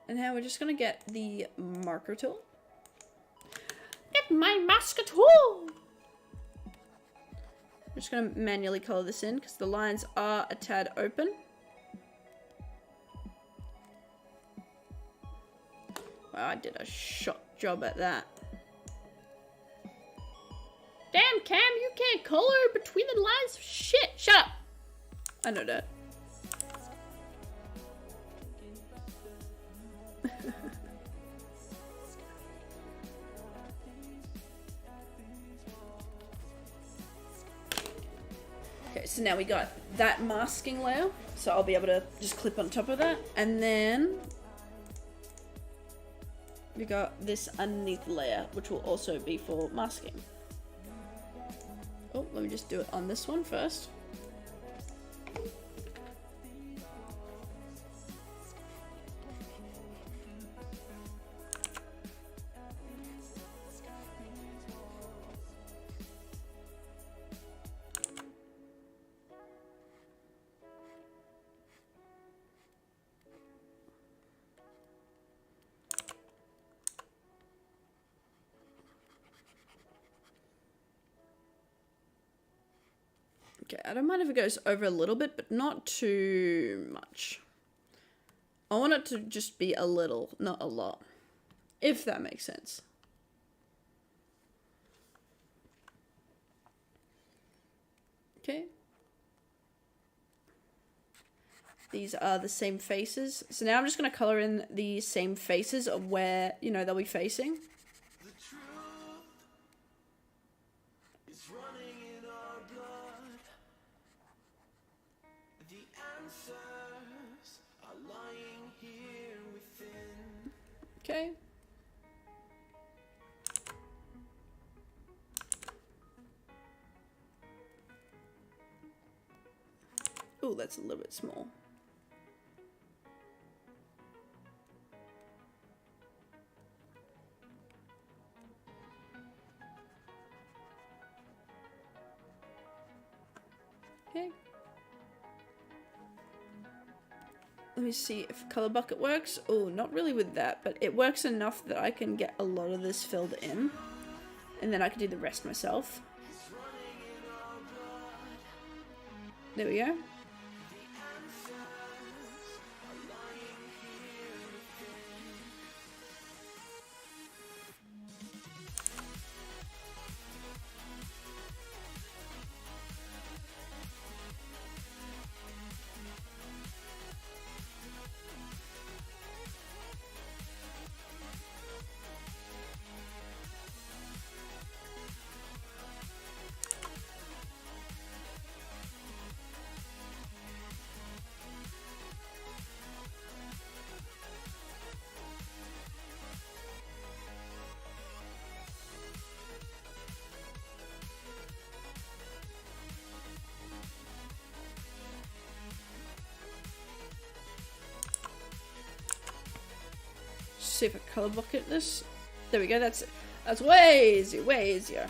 And now we're just gonna get the marker tool. Get my masker tool! I'm just gonna manually color this in because the lines are a tad open. Wow, I did a shot job at that. Damn, Cam, you can't color between the lines. Shit, shut up. I know that. Okay, so now we got that masking layer. So I'll be able to just clip on top of that. And then we got this underneath layer, which will also be for masking. Oh, let me just do it on this one first. I don't mind if it goes over a little bit, but not too much. I want it to just be a little, not a lot, if that makes sense. Okay. These are the same faces. So now I'm just going to color in the same faces of where, you know, they'll be facing. The truth is running in our blood. The answers are lying here within. Okay. Oh, that's a little bit small. Okay. Let me see if color bucket works. Oh, not really with that, but it works enough that I can get a lot of this filled in. And then I can do the rest myself. There we go. See if I color bucket this. There we go. That's way easier, way easier.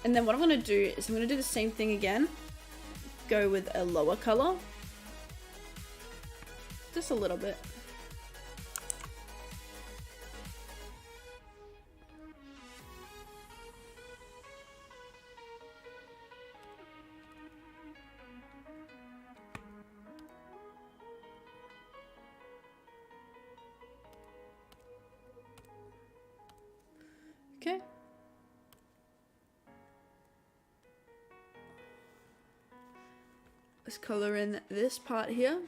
And then what I'm gonna do is I'm gonna do the same thing again. Go with a lower color, just a little bit. Okay. Let's color in this part here.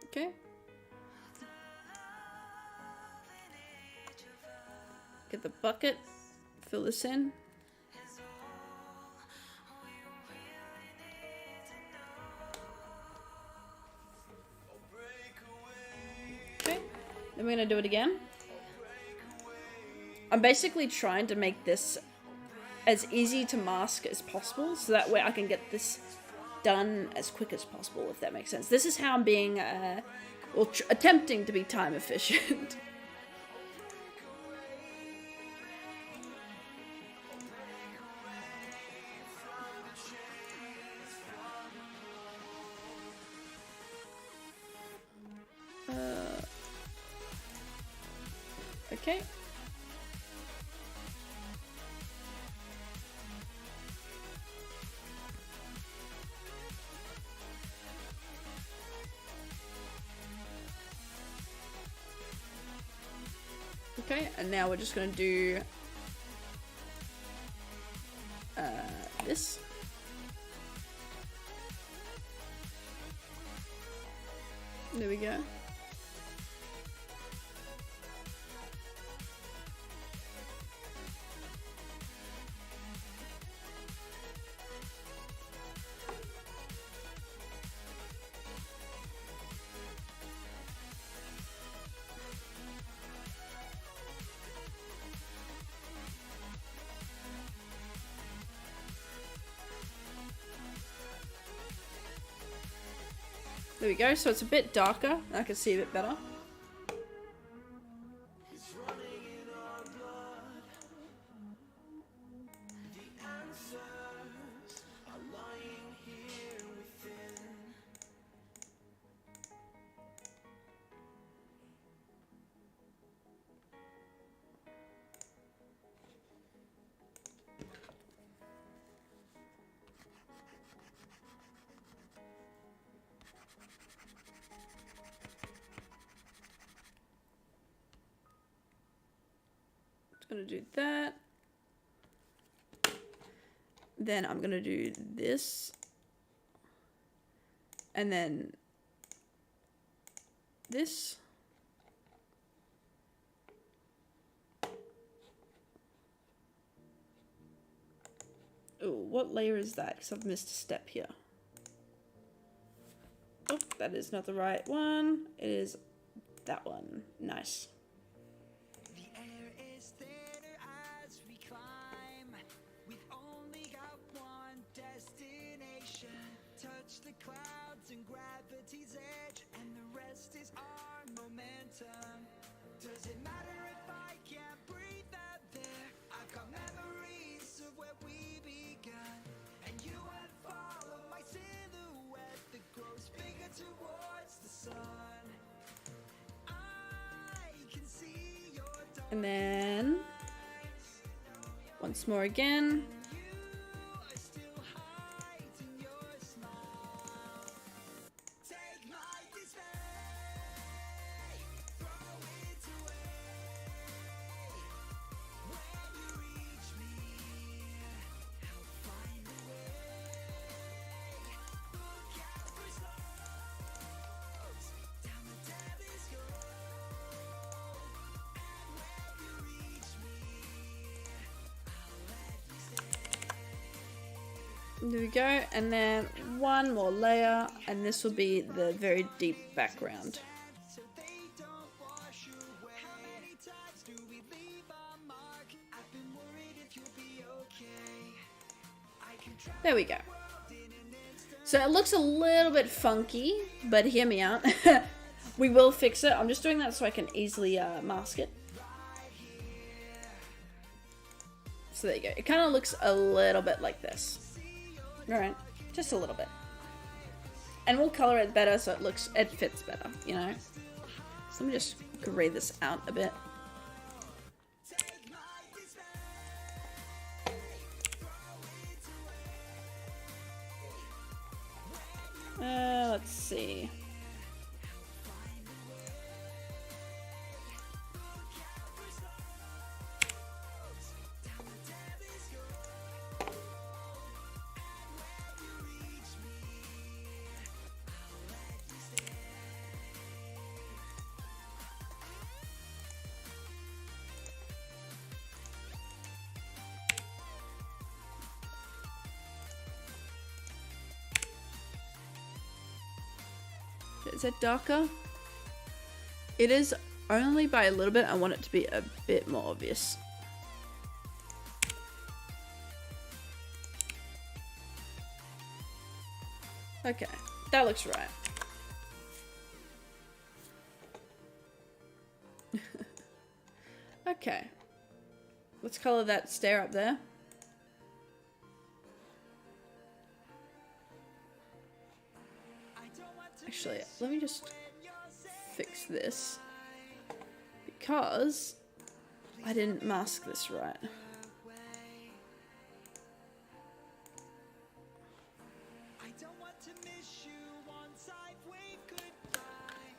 Okay. Get the bucket, fill this in. Okay, then we're gonna do it again. I'm basically trying to make this as easy to mask as possible, so that way I can get this done as quick as possible, if that makes sense. This is how I'm being, well, attempting to be time efficient. Okay. Okay, and now we're just going to do this. There we go. There we go, so it's a bit darker. I can see a bit better. gonna do that. Then I'm gonna do this. And then this. Oh, what layer is that? Because I've missed a step here. Oh, that is not the right one. It is that one. Nice. The air is thinner as we climb. We've only got one destination. Touch the clouds and gravity's edge, and the rest is our momentum. Does it matter if I can't breathe out there? I've got memories of where we began, and you would follow my silhouette that grows bigger towards the sun. I can see your dark And then once more again. you are still hiding your smile. Take my dismay, throw it away. When you reach me, I'll find a way. Look out for slopes, down the telescope. And when you reach me, I'll let you stay. There we go. And then one more layer, and this will be the very deep background. So they don't wash away. How many times do we leave a mark? I've been worried if you'll be okay. I can try There we go. in an instant. So it looks a little bit funky, but hear me out. We will fix it. I'm just doing that so I can easily mask it. So there you go. It kind of looks a little bit like this. Alright, just a little bit. And we'll color it better so it fits better, you know? So let me just grade this out a bit. Take my dismay, throw it away. Let's see. Is it darker? It is only by a little bit. I want it to be a bit more obvious. Okay, that looks right. Okay, let's color that stair up there. Actually, let me just fix this because I didn't mask this right. I don't want to miss you once I've waved goodbye.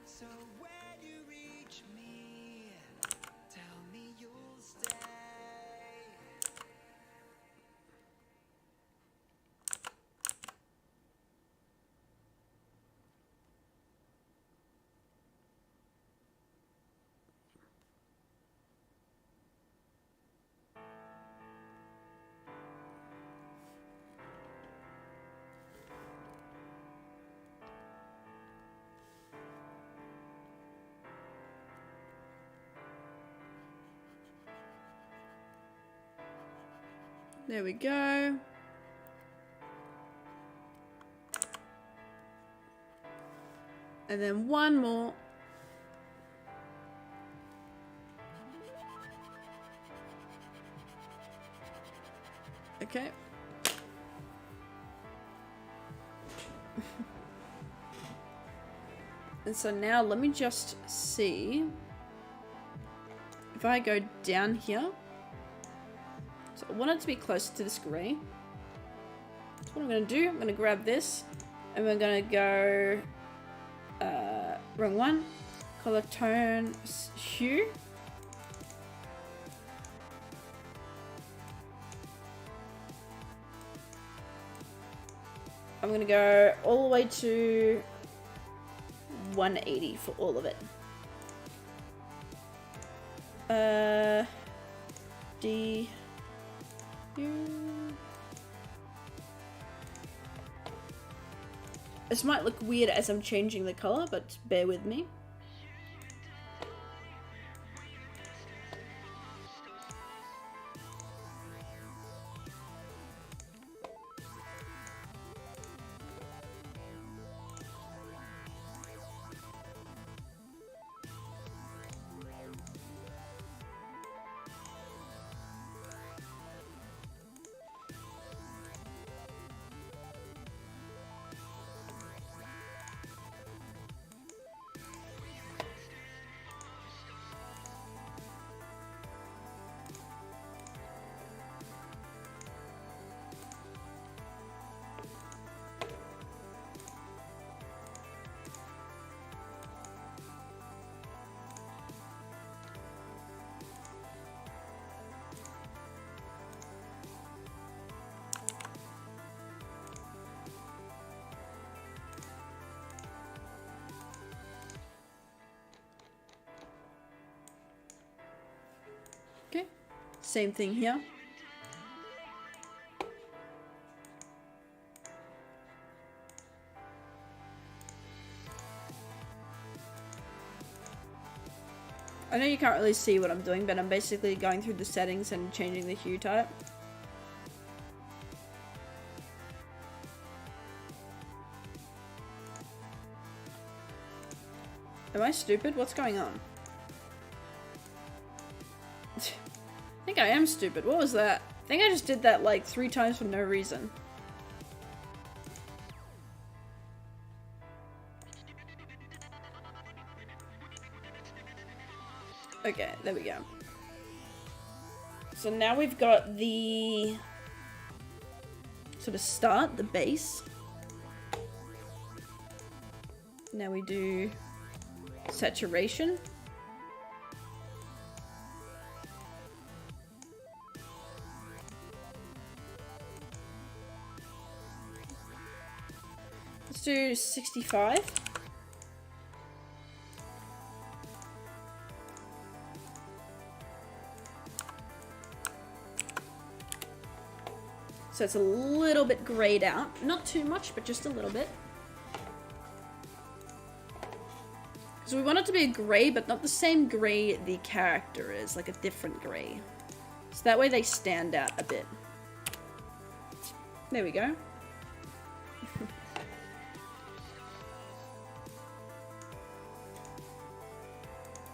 So when you reach me, tell me you'll stay. There we go. And then one more. Okay. And so now let me just see if I go down here. So I want it to be closer to this grey. So what I'm going to do, I'm going to grab this and we're going to go wrong one, color tone hue, I'm gonna go all the way to 180 for all of it. D U. This might look weird as I'm changing the color, but bear with me. Okay, same thing here. I know you can't really see what I'm doing, but I'm basically going through the settings and changing the hue type. Am I stupid? What's going on? I think I am stupid. What was that? I think I just did that like 3 times for no reason. Okay, there we go. So now we've got the sort of start, the base. Now we do saturation. Let's do 65. So it's a little bit grayed out. Not too much, but just a little bit. Because we want it to be a gray, but not the same gray the character is, like a different gray. So that way they stand out a bit. There we go.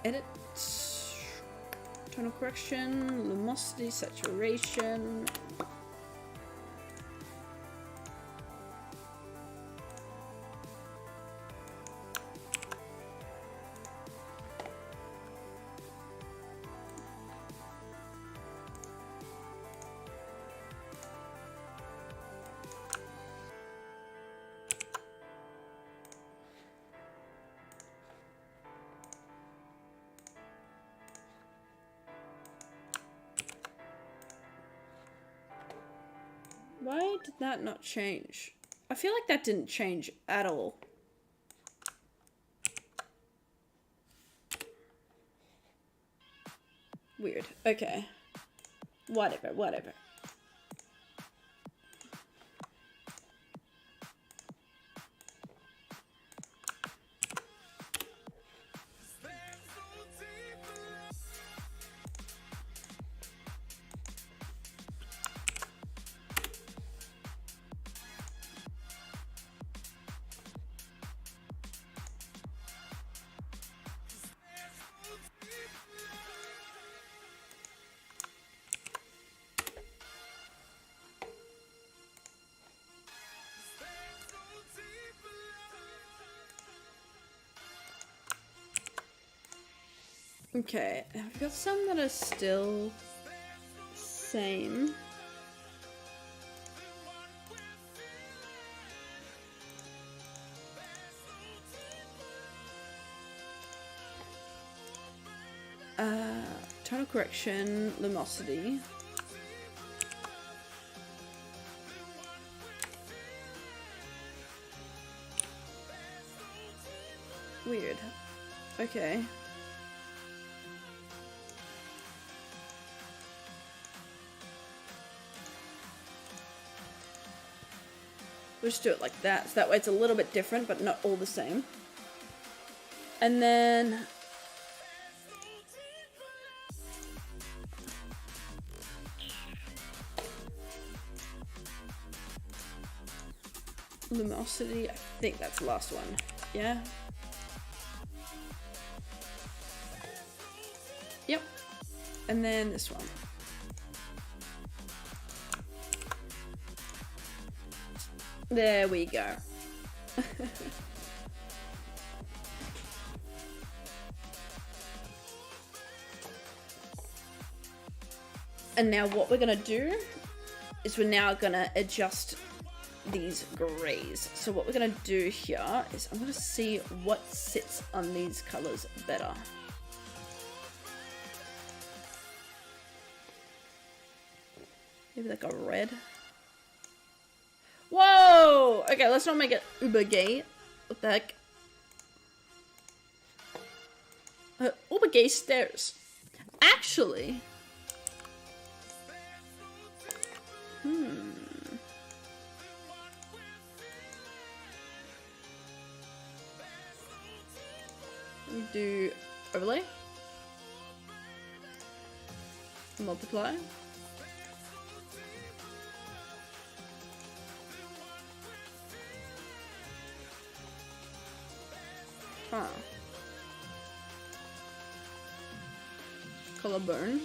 Edit. Tonal correction, luminosity, saturation. Why did that not change? I feel like that didn't change at all. Weird. Okay. Whatever, whatever. Okay, I've got some that are still same. Tonal correction, luminosity. Weird. Okay. We'll just do it like that, so that way it's a little bit different, but not all the same. And then luminosity, I think that's the last one. Yeah. Yep. And then this one. There we go. And now what we're gonna do is we're now gonna adjust these grays. So what we're gonna do here is I'm gonna see what sits on these colors better. Maybe like a red. Whoa! Okay, let's not make it uber gay. What the heck? Uber gay stairs. Actually. We do overlay. Multiply. Huh. Collarbone.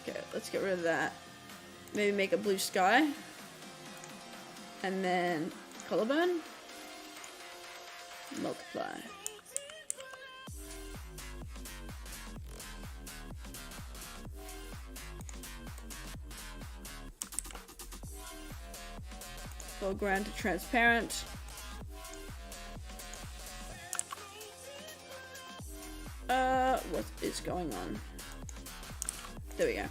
Okay, let's get rid of that. Maybe make a blue sky. And then collarbone. Multiply. Foreground to transparent. What is going on? There we go.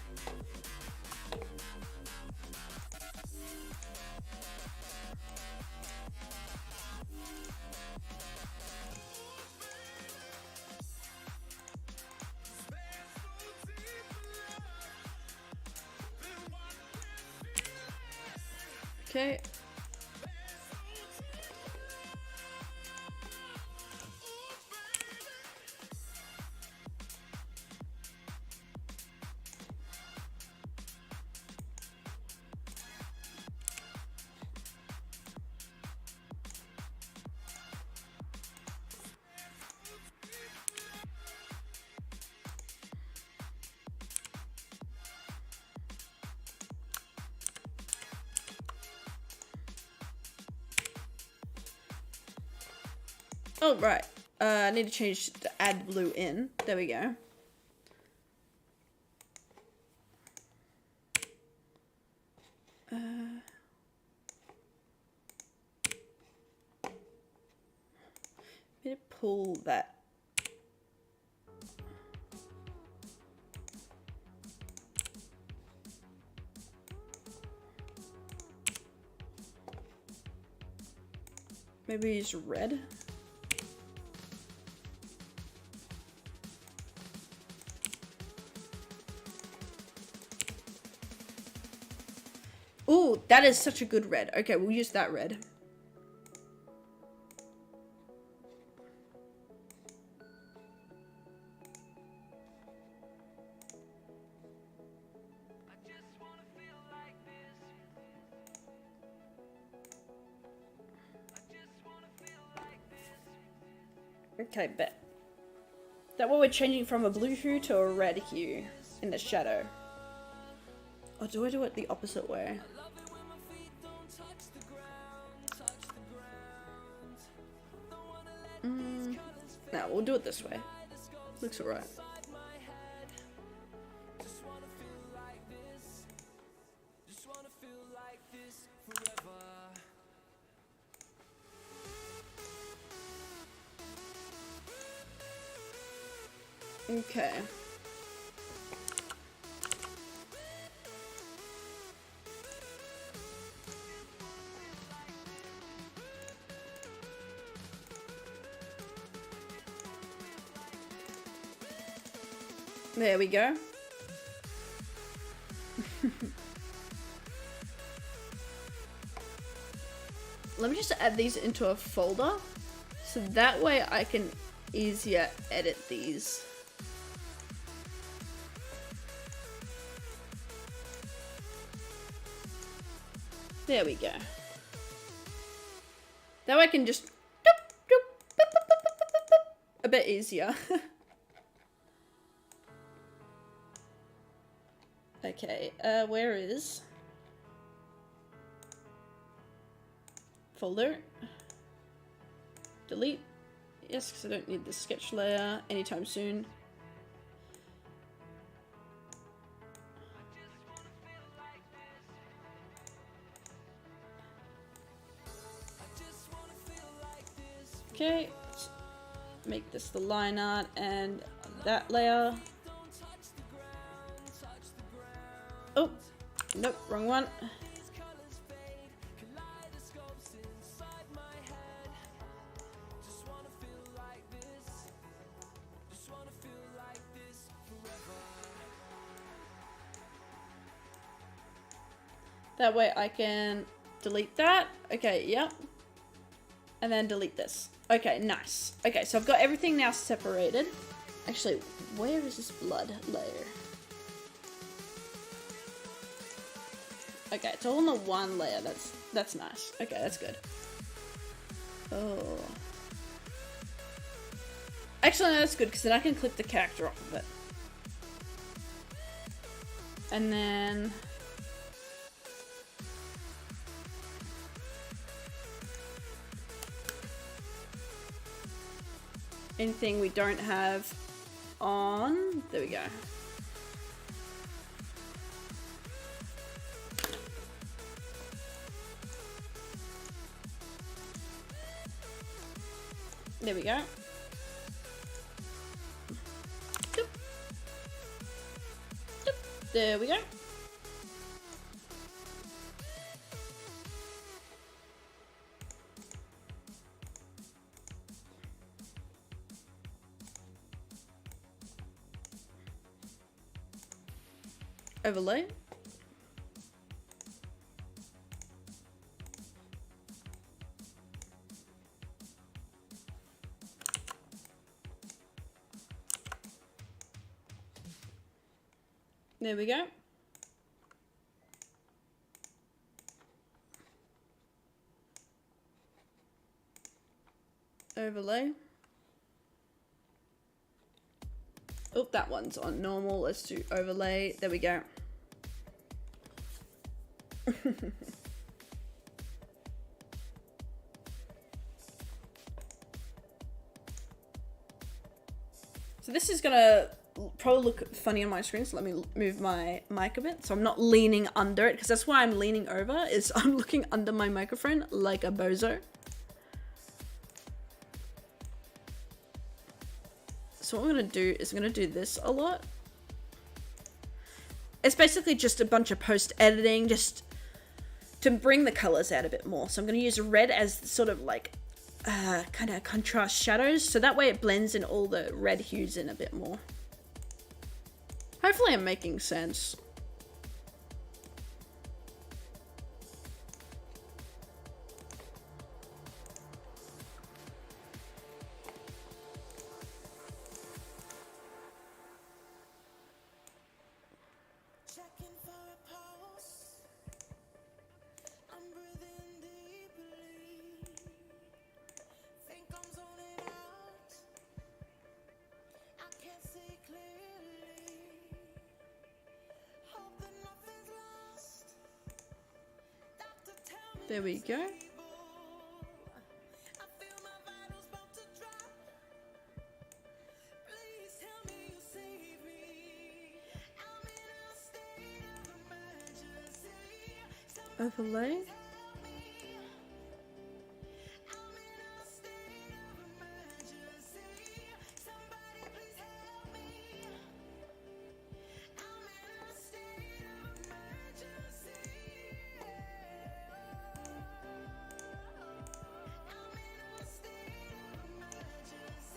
Okay. Oh, right. I need to change the add blue in. There we go. Need to pull that. Maybe use red. Ooh, that is such a good red. Okay, we'll use that red. Okay, bet. That way we're changing from a blue hue to a red hue in the shadow. Or do I do it the opposite way? No, we'll do it this way. Looks alright. Okay. There we go. Let me just add these into a folder so that way I can easier edit these. There we go. That way I can just a bit easier. Okay, where is folder? Delete. Yes, because I don't need the sketch layer anytime soon. Okay, let's make this the line art and that layer. Oh, nope, wrong one. That way I can delete that. Okay, yep. And then delete this. Okay, nice. Okay, so I've got everything now separated. Actually, where is this blood layer? Okay, it's all in the one layer. That's nice. Okay, that's good. Oh. Actually, no, that's good because then I can click the character off of it. And then anything we don't have on, there we go. There we go. Doop. Doop. There we go. Overlay. There we go. Overlay. Oh, that one's on normal. Let's do overlay. There we go. So this is gonna probably look funny on my screen, so let me move my mic a bit so I'm not leaning under it, because that's why I'm leaning over, is I'm looking under my microphone like a bozo. So what I'm gonna do is I'm gonna do this a lot. It's basically just a bunch of post editing just to bring the colors out a bit more. So I'm gonna use red as sort of like kind of contrast shadows, so that way it blends in all the red hues in a bit more. Hopefully I'm making sense. Checking for a pulse. I'm breathing deeply. Think I'm zoning out. I can't see clearly. Hope that nothing's lost. Doctor, tell me There we go. I feel my vitals about to drop. Please tell me you'll save me. I'm in a state of emergency. Somebody Overlay. help me. I'm in a state of emergency. Somebody please help me. I'm in a state of emergency. I'm in a state of emergency.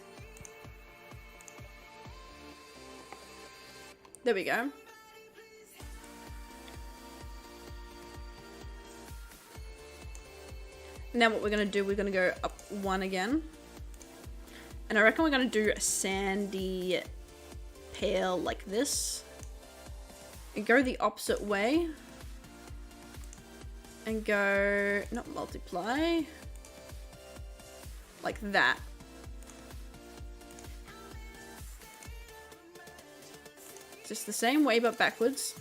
There we go. Now what we're going to do, we're going to go up 1 again. And I reckon we're going to do a sandy pale like this. And go the opposite way. And go, not multiply. Like that. Just the same way but backwards.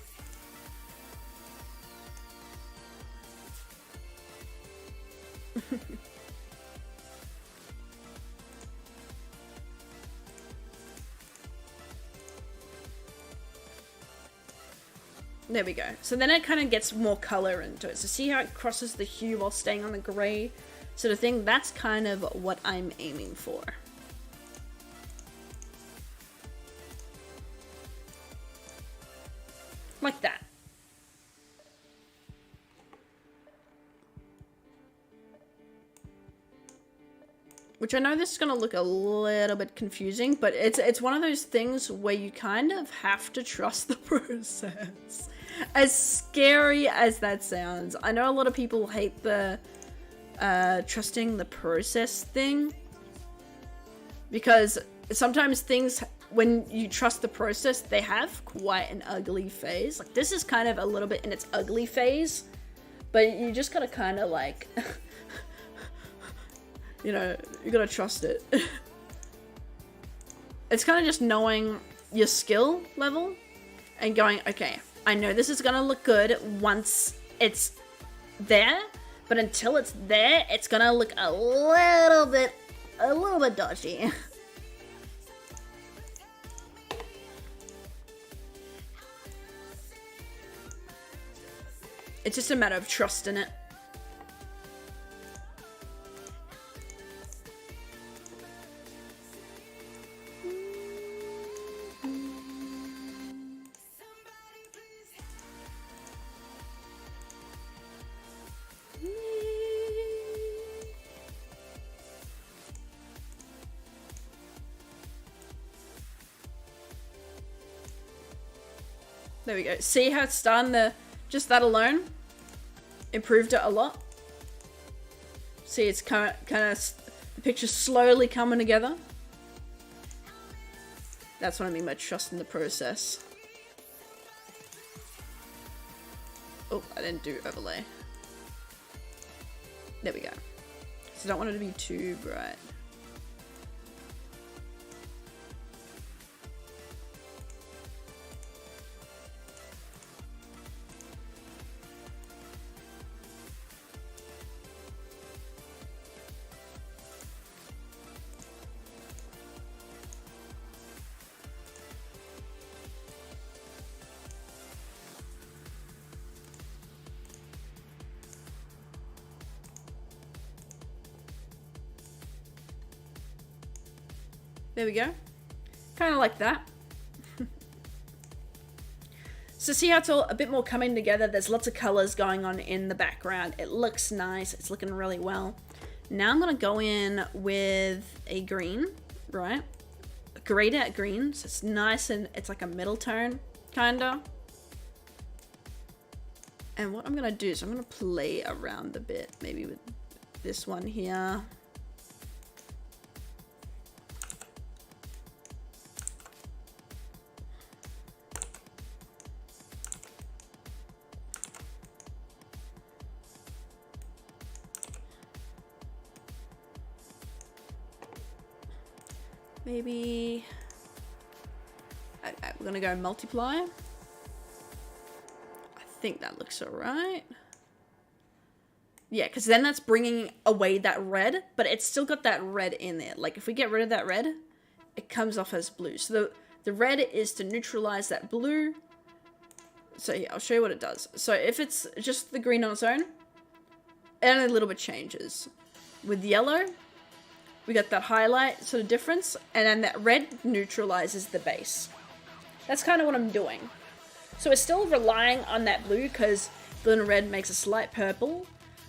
There we go. So then it kind of gets more color into it. So see how it crosses the hue while staying on the gray sort of thing? That's kind of what I'm aiming for. Like that. Which I know this is going to look a little bit confusing, but it's one of those things where you kind of have to trust the process. As scary as that sounds. I know a lot of people hate the trusting the process thing. Because sometimes things, when you trust the process, they have quite an ugly phase. Like this is kind of a little bit in its ugly phase. But you just gotta kind of like... you know, you gotta trust it. It's kind of just knowing your skill level and going, okay, I know this is gonna look good once it's there, but until it's there, it's gonna look a little bit dodgy. It's just a matter of trusting it. There we go. See how it's starting to, just that alone, improved it a lot. See, it's kind of, the picture's slowly coming together. That's what I mean by trusting the process. Oh, I didn't do overlay. There we go. So I don't want it to be too bright. There we go. Kind of like that. So see how it's all a bit more coming together? There's lots of colors going on in the background. It looks nice. It's looking really well. Now I'm going to go in with a green, right? A grayed out green. So it's nice and it's like a middle tone, kind of. And what I'm going to do is I'm going to play around a bit. Maybe with this one here. Maybe we're gonna go multiply. I think that looks alright. Yeah, because then that's bringing away that red, but it's still got that red in there. Like if we get rid of that red, it comes off as blue. So the red is to neutralize that blue. So yeah, I'll show you what it does. So if it's just the green on its own, it only a little bit changes. With yellow, we got that highlight sort of difference, and then that red neutralizes the base. That's kind of what I'm doing. So we're still relying on that blue because blue and red makes a slight purple,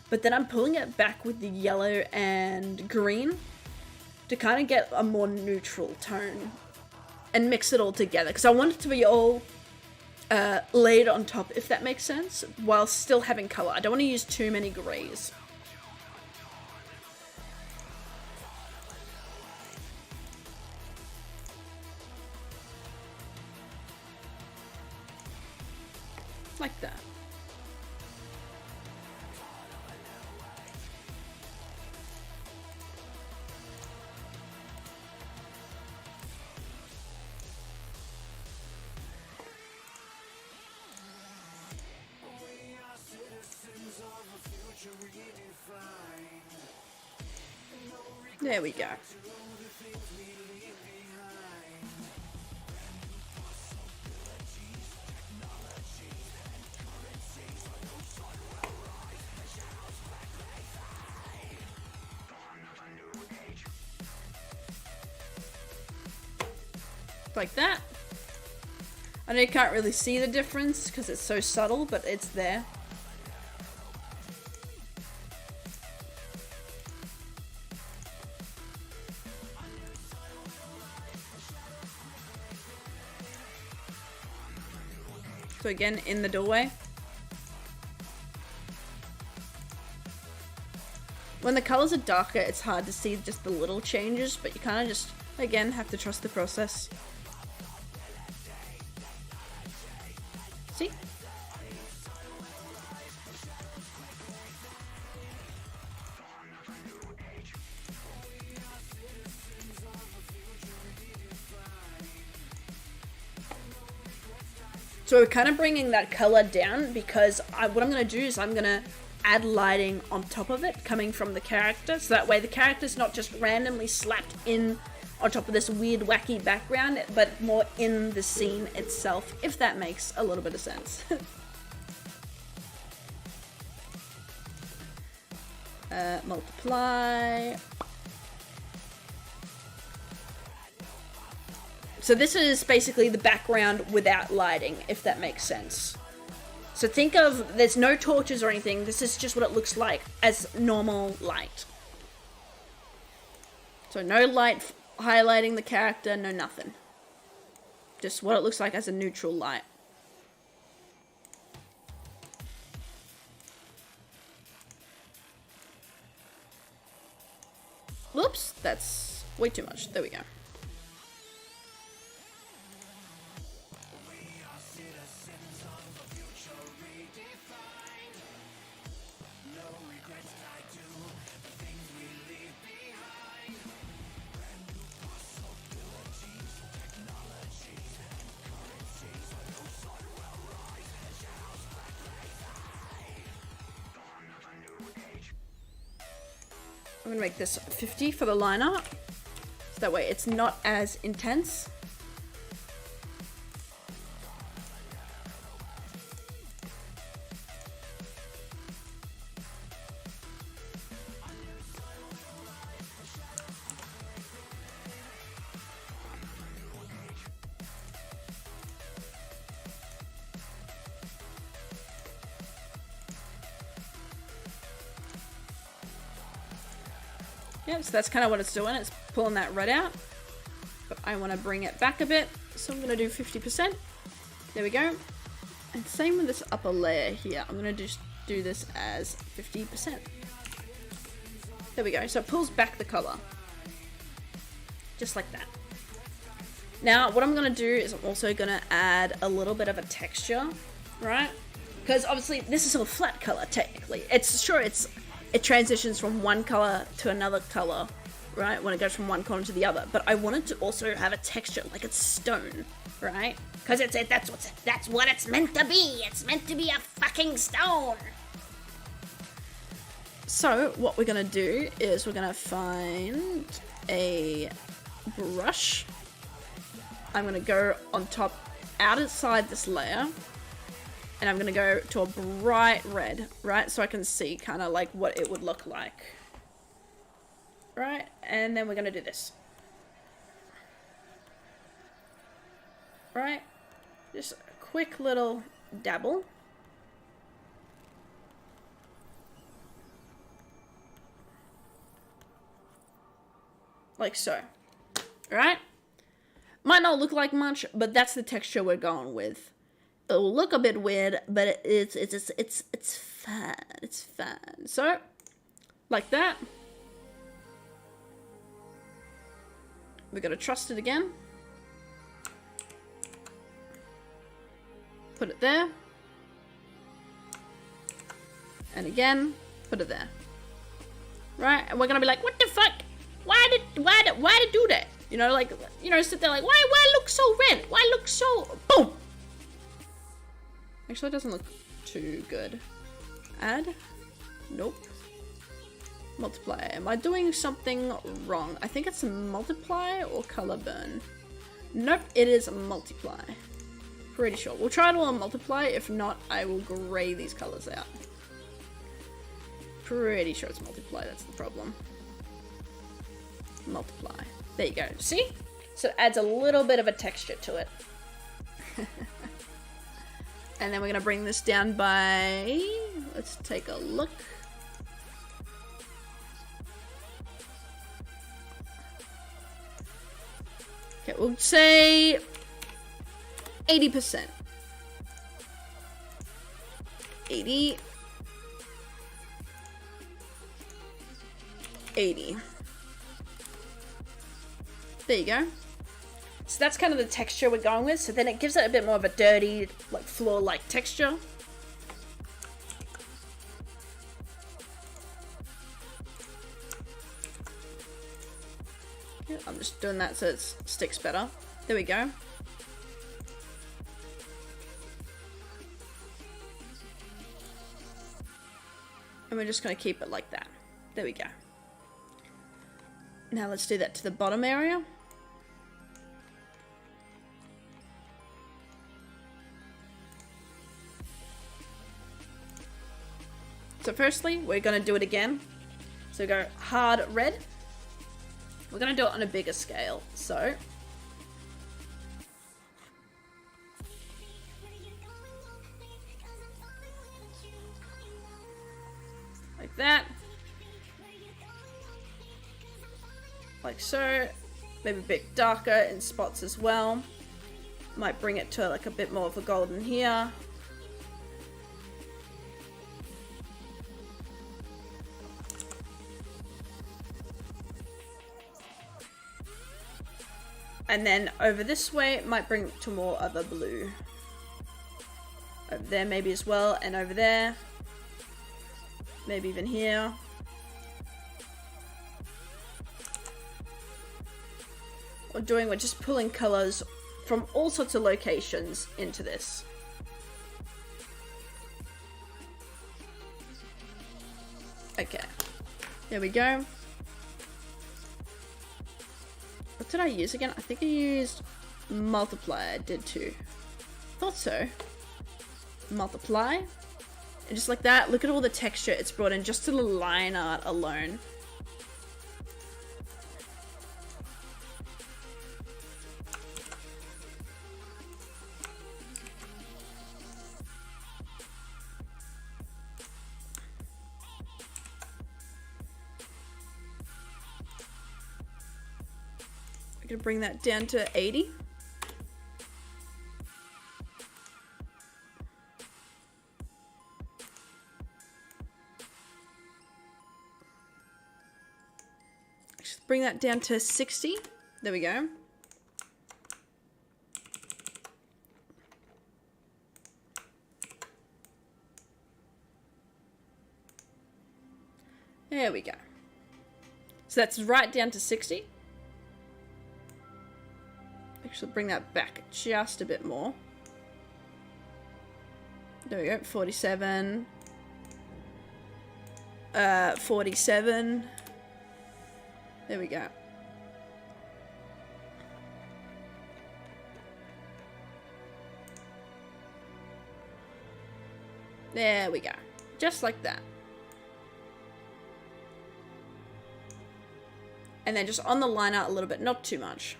but then I'm pulling it back with the yellow and green to kind of get a more neutral tone and mix it all together because I want it to be all laid on top, if that makes sense, while still having color. I don't want to use too many grays. Like that. There we go. Like that. I know you can't really see the difference because it's so subtle, but it's there. So again, in the doorway. When the colors are darker, it's hard to see just the little changes, but you kind of just, again, have to trust the process. See? So we're kind of bringing that color down because what I'm going to do is I'm going to add lighting on top of it coming from the character. So that way the character's not just randomly slapped in on top of this weird wacky background, but more in the scene itself, if that makes a little bit of sense. Multiply. So this is basically the background without lighting, if that makes sense. So think of, there's no torches or anything, this is just what it looks like as normal light. So no light highlighting the character, no nothing. Just what it looks like as a neutral light. Whoops, that's way too much. There we go. I'm gonna make this 50 for the line art, so that way it's not as intense. Yeah, so that's kind of what it's doing. It's pulling that red out. But I want to bring it back a bit. So I'm going to do 50%. There we go. And same with this upper layer here. I'm going to just do this as 50%. There we go. So it pulls back the color. Just like that. Now, what I'm going to do is I'm also going to add a little bit of a texture, right? Because obviously this is a flat color, technically. It transitions from one color to another color, right? When it goes from one color to the other. But I wanted to also have a texture, like it's stone, right? Because that's what it's meant to be. It's meant to be a fucking stone. So what we're gonna do is we're gonna find a brush. I'm gonna go on top, outside this layer. And I'm gonna go to a bright red, right? So I can see kind of like what it would look like. Right? And then we're gonna do this. Right? Just a quick little dabble. Like so. Right? Might not look like much, but that's the texture we're going with. it'll look a bit weird, but it's fine. It's fine. So, like that. We're gonna trust it again. Put it there. And again, put it there. Right? And we're gonna be like, what the fuck? Why did do that? You know, like, you know, sit there like, why look so red? Why look so boom? Actually, it doesn't look too good. Add? Nope. Multiply. Am I doing something wrong? I think it's multiply or color burn. Nope, it is multiply. Pretty sure. We'll try it all on multiply. If not, I will gray these colors out. Pretty sure it's multiply. That's the problem. Multiply. There you go. See? So it adds a little bit of a texture to it. And then we're going to bring this down by... Let's take a look. Okay, we'll say 80%. 80. 80. There you go. So that's kind of the texture we're going with. So then it gives it a bit more of a dirty, like floor-like texture. Yeah, I'm just doing that so it sticks better. There we go. And we're just going to keep it like that. There we go. Now let's do that to the bottom area. So firstly, we're going to do it again. So go hard red. We're going to do it on a bigger scale. So like that. Like so. Maybe a bit darker in spots as well. Might bring it to like a bit more of a golden here. And then over this way, it might bring it to more of a blue. Over there maybe as well, and over there. Maybe even here. We're just pulling colors from all sorts of locations into this. Okay, there we go. What did I use again? I think I used multiply. I did too. Thought so. Multiply. And just like that, look at all the texture it's brought in just to the line art alone. I'm gonna bring that down to 80. Just bring that down to 60. There we go. There we go. So that's right down to 60. Actually bring that back just a bit more. There we go, 47. 47. There we go. There we go. Just like that. And then just on the line art a little bit, not too much.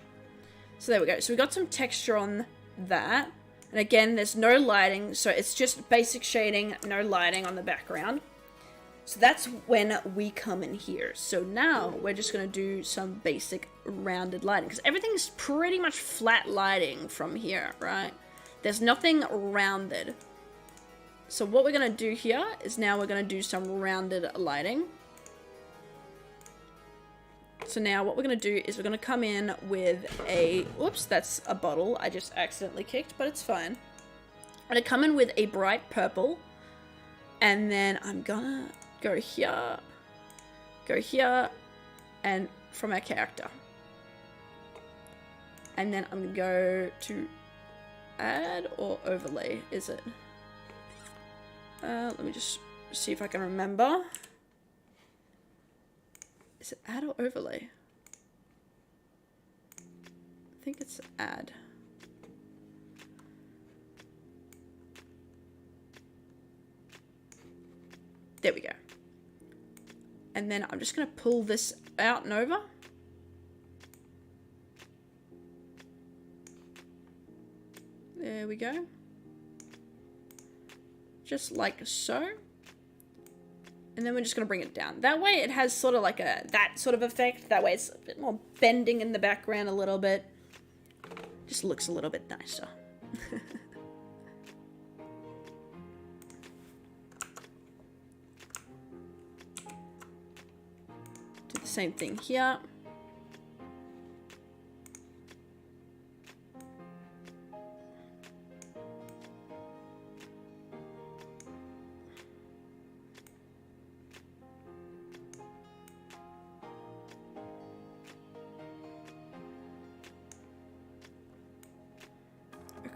So there we go. So we got some texture on that. And again, there's no lighting. So it's just basic shading, no lighting on the background. So that's when we come in here. So now we're just going to do some basic rounded lighting. Because everything's pretty much flat lighting from here, right? There's nothing rounded. So what we're going to do here is now we're going to do some rounded lighting. So now what we're going to do is we're going to come in with a... Whoops, that's a bottle I just accidentally kicked, but it's fine. I'm going to come in with a bright purple. And then I'm going to go here, and from our character. And then I'm going to go to add or overlay, is it? Let me just see if I can remember. Is it add or overlay? I think it's add. There we go. And then I'm just going to pull this out and over. There we go. Just like so. And then we're just going to bring it down. That way it has sort of like that sort of effect. That way it's a bit more bending in the background a little bit. Just looks a little bit nicer. Do the same thing here.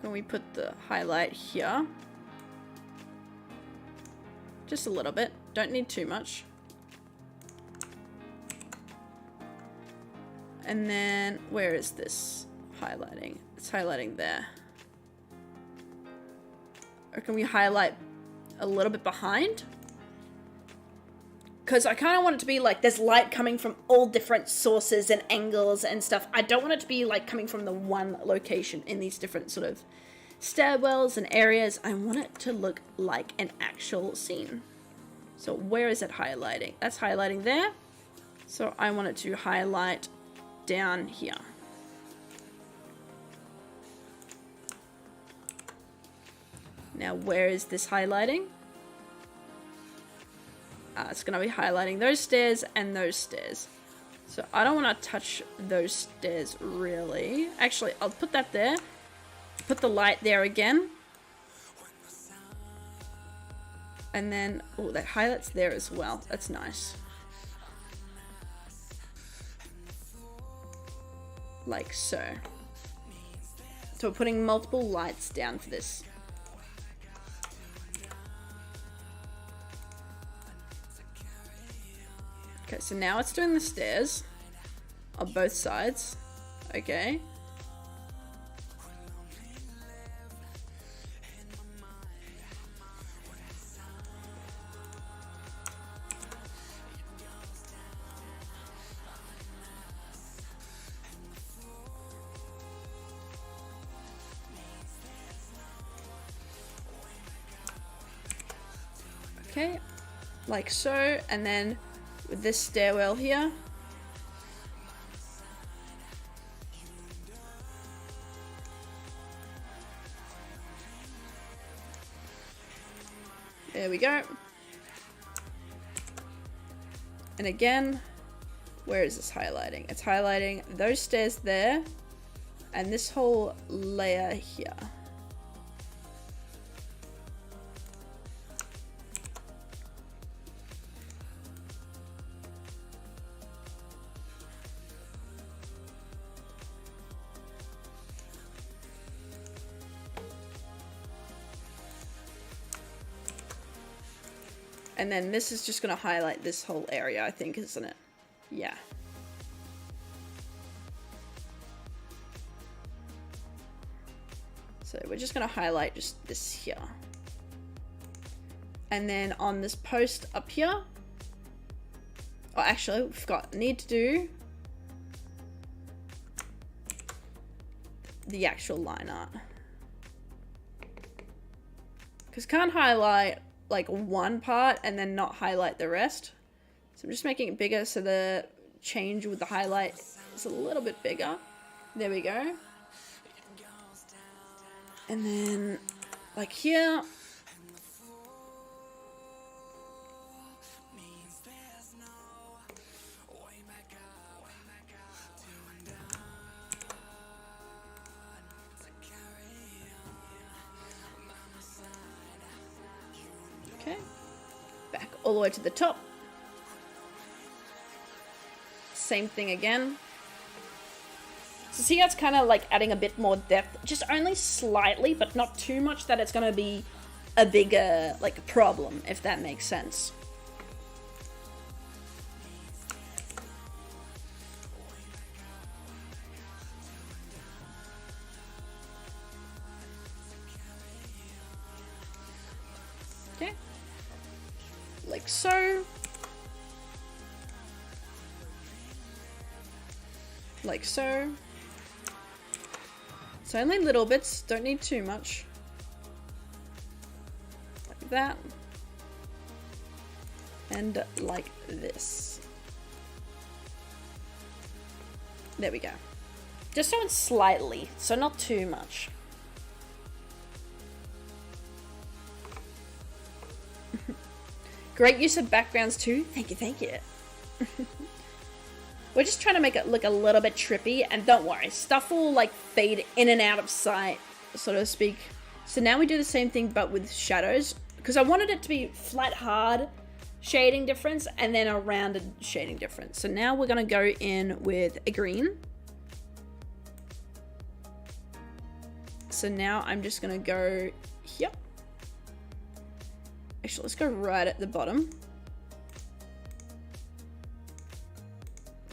Can we put the highlight here? Just a little bit. Don't need too much. And then, where is this highlighting? It's highlighting there. Or can we highlight a little bit behind? Because I kind of want it to be like there's light coming from all different sources and angles and stuff. I don't want it to be like coming from the one location in these different sort of stairwells and areas. I want it to look like an actual scene. So where is it highlighting? That's highlighting there. So I want it to highlight down here. Now where is this highlighting? It's going to be highlighting those stairs and those stairs. So I don't want to touch those stairs really. Actually, I'll put that there. Put the light there again. And then, oh, that highlights there as well. That's nice. Like so. So we're putting multiple lights down for this. Okay, so now it's doing the stairs on both sides. Okay. Okay, like so, and then with this stairwell here. There we go. And again, where is this highlighting? It's highlighting those stairs there and this whole layer here. And then this is just going to highlight this whole area, I think, isn't it? Yeah. So we're just going to highlight just this here. And then on this post up here. Oh, actually, we forgot. I need to do the actual line art. Because can't highlight like one part and then not highlight the rest. So I'm just making it bigger so the change with the highlight is a little bit bigger. There we go. And then, like here. Okay. Back all the way to the top. Same thing again. So see how it's kind of like adding a bit more depth, just only slightly, but not too much that it's going to be a bigger like problem, if that makes sense. Okay. Like so. Like so. It's only little bits, don't need too much. Like that. And like this. There we go. Just so it's slightly, so not too much. Great use of backgrounds too. Thank you, thank you. We're just trying to make it look a little bit trippy, and don't worry, stuff will like fade in and out of sight, so to speak. So now we do the same thing but with shadows, because I wanted it to be flat, hard shading difference and then a rounded shading difference. So now we're gonna go in with a green. So now I'm just gonna go here. Actually, let's go right at the bottom.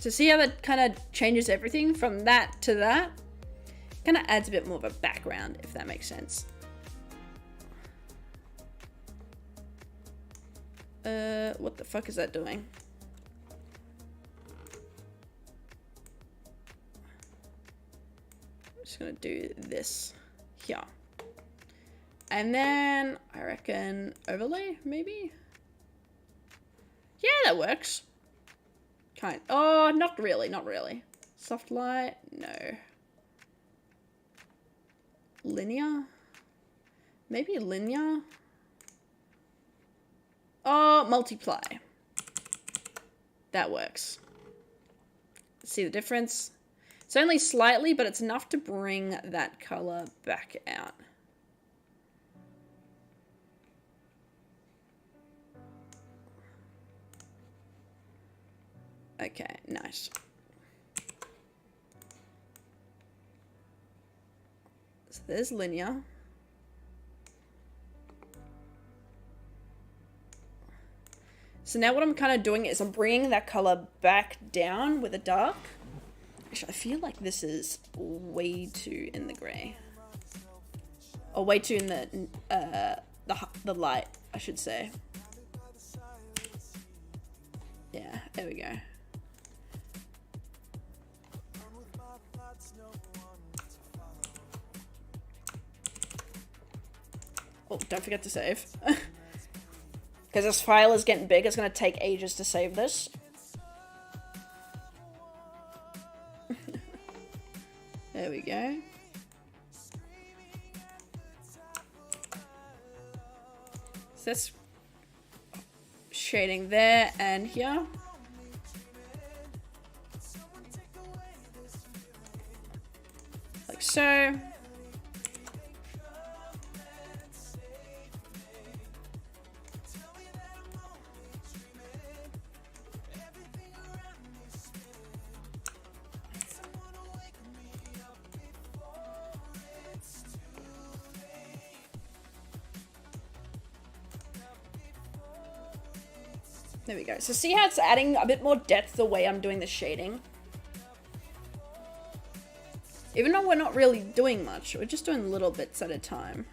So see how that kind of changes everything from that to that? Kind of adds a bit more of a background, if that makes sense. What the fuck is that doing? I'm just gonna do this here. And then I reckon overlay, maybe? Yeah, that works. Kind. Oh, not really, not really. Soft light, no. Linear? Maybe linear? Oh, multiply. That works. See the difference? It's only slightly, but it's enough to bring that color back out. Okay, nice. So there's linear. So now what I'm kind of doing is I'm bringing that color back down with a dark. Actually, I feel like this is way too in the gray. Or way too in the light, I should say. Yeah, there we go. Oh, don't forget to save. Because this file is getting big, it's going to take ages to save this. There we go. So that's shading there and here. Like so. There we go. So see how it's adding a bit more depth the way I'm doing the shading? Even though we're not really doing much, we're just doing little bits at a time.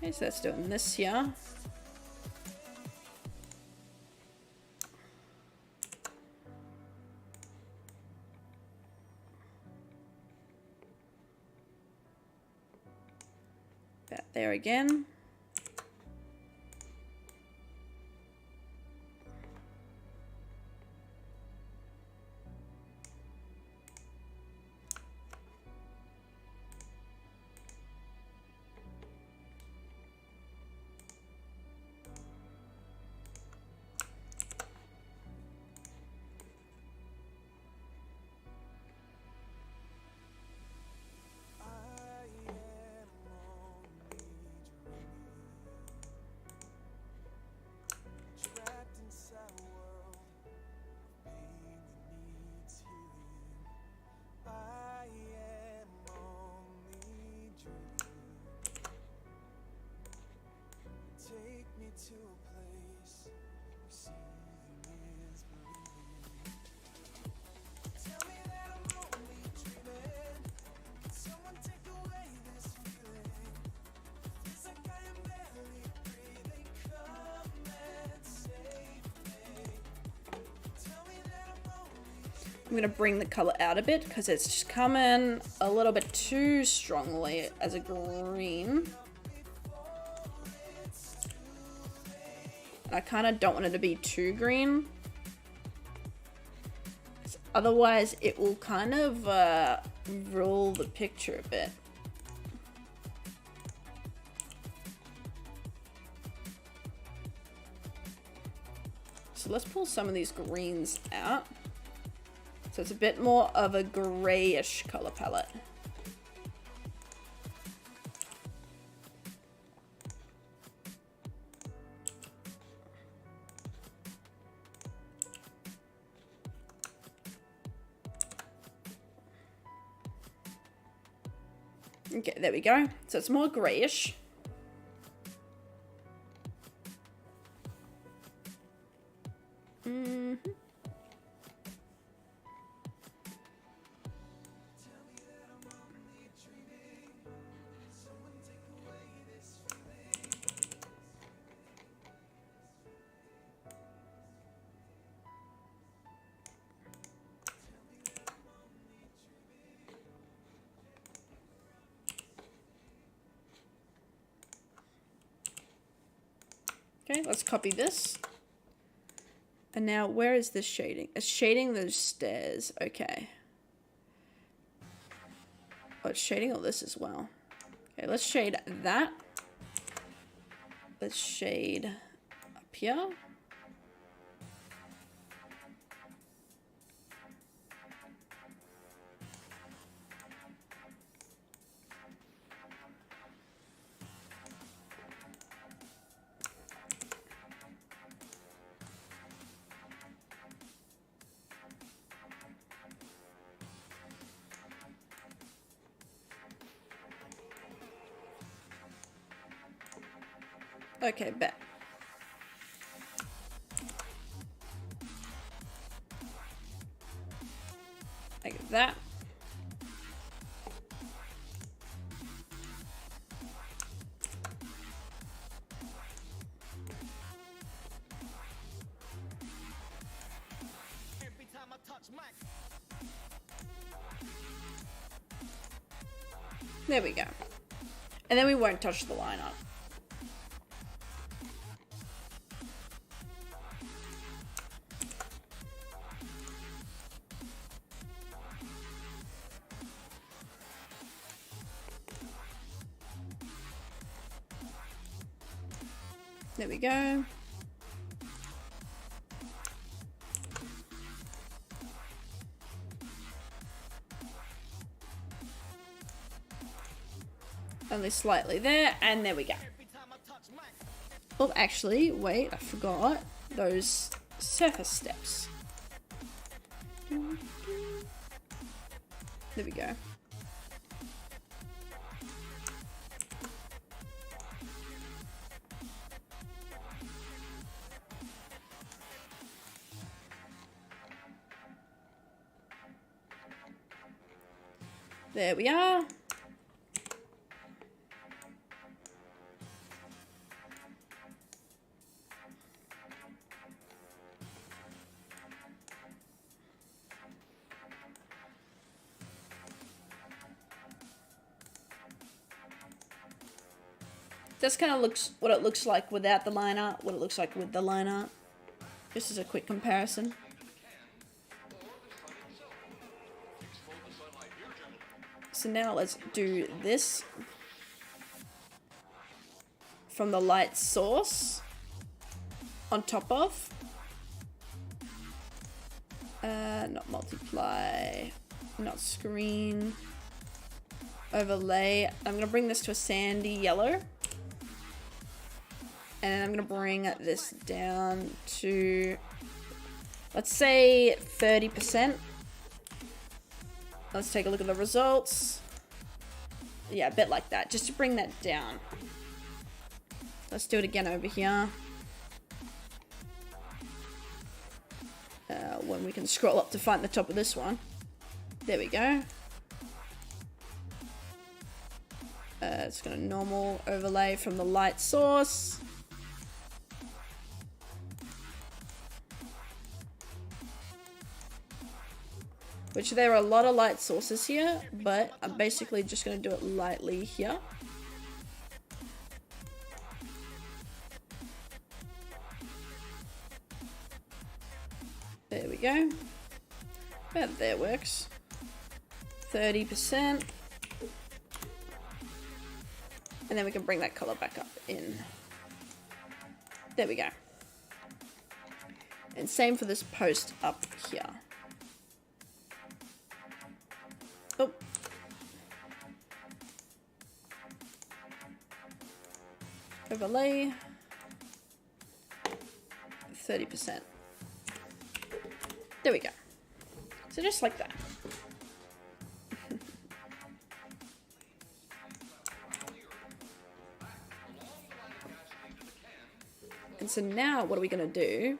Okay, so that's doing this here. That there again. I'm gonna bring the color out a bit because it's just coming a little bit too strongly as a green. I kind of don't want it to be too green. Otherwise, it will kind of rule the picture a bit. So let's pull some of these greens out. So it's a bit more of a grayish color palette. Okay, there we go. So it's more grayish. Okay, let's copy this. And now, where is this shading? It's shading those stairs. Okay. Oh, it's shading all this as well. Okay, let's shade that. Let's shade up here. Okay, bet. I get that. Every time I touch my There we go. And then we won't touch the line up. There we go. Only slightly there, and there we go. Oh, actually, wait, I forgot those surface steps. There we go. There we are. This kind of looks what it looks like without the line art, what it looks like with the line art. Just as a quick comparison. So now let's do this from the light source on top of, not multiply, not screen, overlay. I'm gonna bring this to a sandy yellow, and I'm gonna bring this down to, let's say 30%. Let's take a look at the results. Yeah, a bit like that, just to bring that down. Let's do it again over here. When we can scroll up to find the top of this one. There we go. It's got a normal overlay from the light source. which there are a lot of light sources here, but I'm basically just going to do it lightly here. There we go. About there works. 30%. And then we can bring that color back up in. There we go. And same for this post up here. Oh. Overlay. 30%. There we go. So just like that. And so now what are we going to do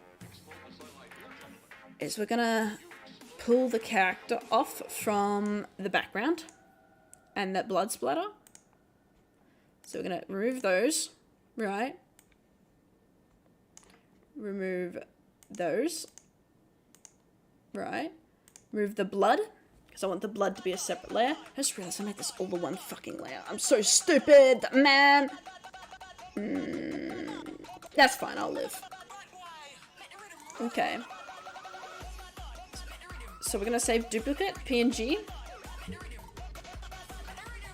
is we're going to pull the character off from the background and that blood splatter. So we're going to remove those, right? Remove those, right? Remove the blood, because I want the blood to be a separate layer. I just realized I made this all the one fucking layer. I'm so stupid, man! That's fine, I'll live. Okay. So we're gonna save duplicate, PNG.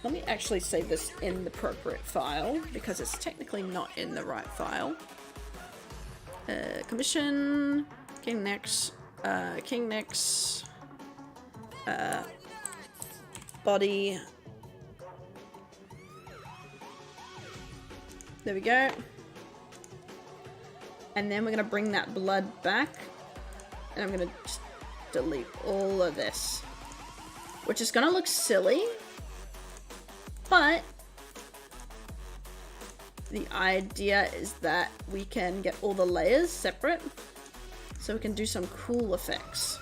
Let me actually save this in the appropriate file, because it's technically not in the right file. Commission, King next, body. There we go. And then we're gonna bring that blood back, and I'm gonna just delete all of this, which is gonna look silly, but the idea is that we can get all the layers separate, so we can do some cool effects.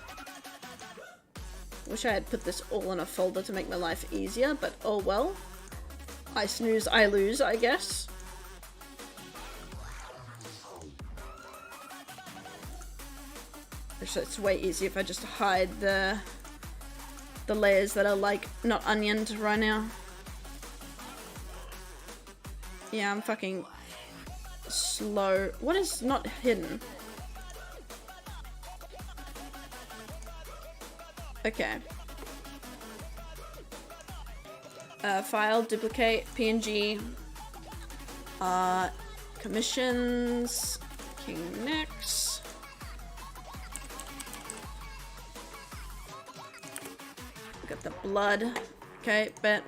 Wish I had put this all in a folder to make my life easier, but oh well. I snooze, I lose, I guess. Actually, it's way easier if I just hide the layers that are like not onioned right now. Yeah, I'm fucking slow. What is not hidden? Okay. File, duplicate, PNG. Commissions. King next. Got the blood. Okay, bet.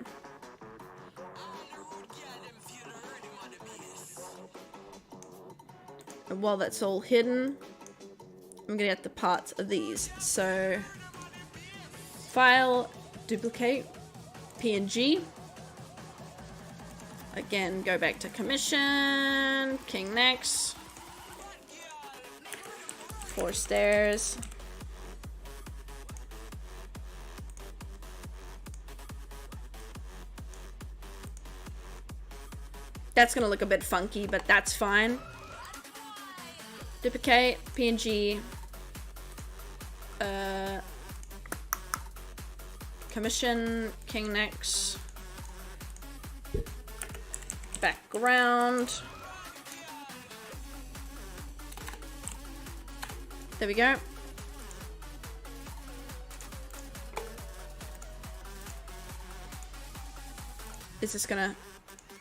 And while that's all hidden, I'm gonna get the parts of these. So, file, duplicate, PNG. Again, go back to commission, king next. 4 stairs. That's gonna look a bit funky, but that's fine. Duplicate, PNG, commission, king next, background. There we go. Is this gonna...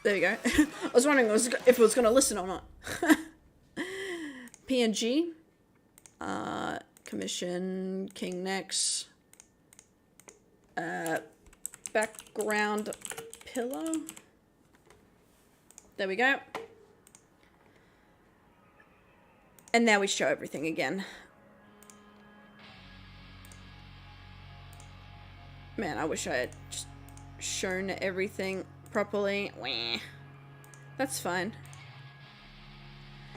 There we go. I was wondering if it was gonna listen or not. PNG, commission, king next, background pillar. There we go. And now we show everything again. Man, I wish I had just shown everything properly. Wah. That's fine.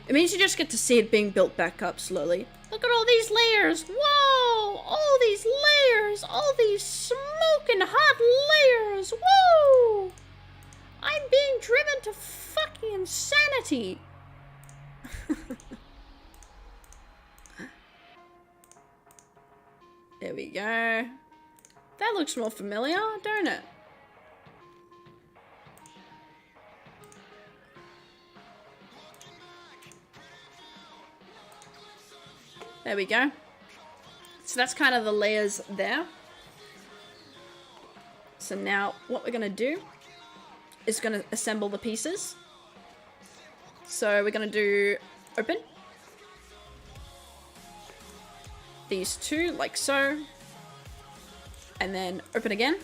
It means you just get to see it being built back up slowly. Look at all these layers! Whoa! All these layers! All these smoking hot layers! Whoa! I'm being driven to fucking insanity! There we go. That looks more familiar, don't it? There we go. So that's kind of the layers there. So now what we're going to do is going to assemble the pieces. So we're going to do open. These two, like so. And then open again.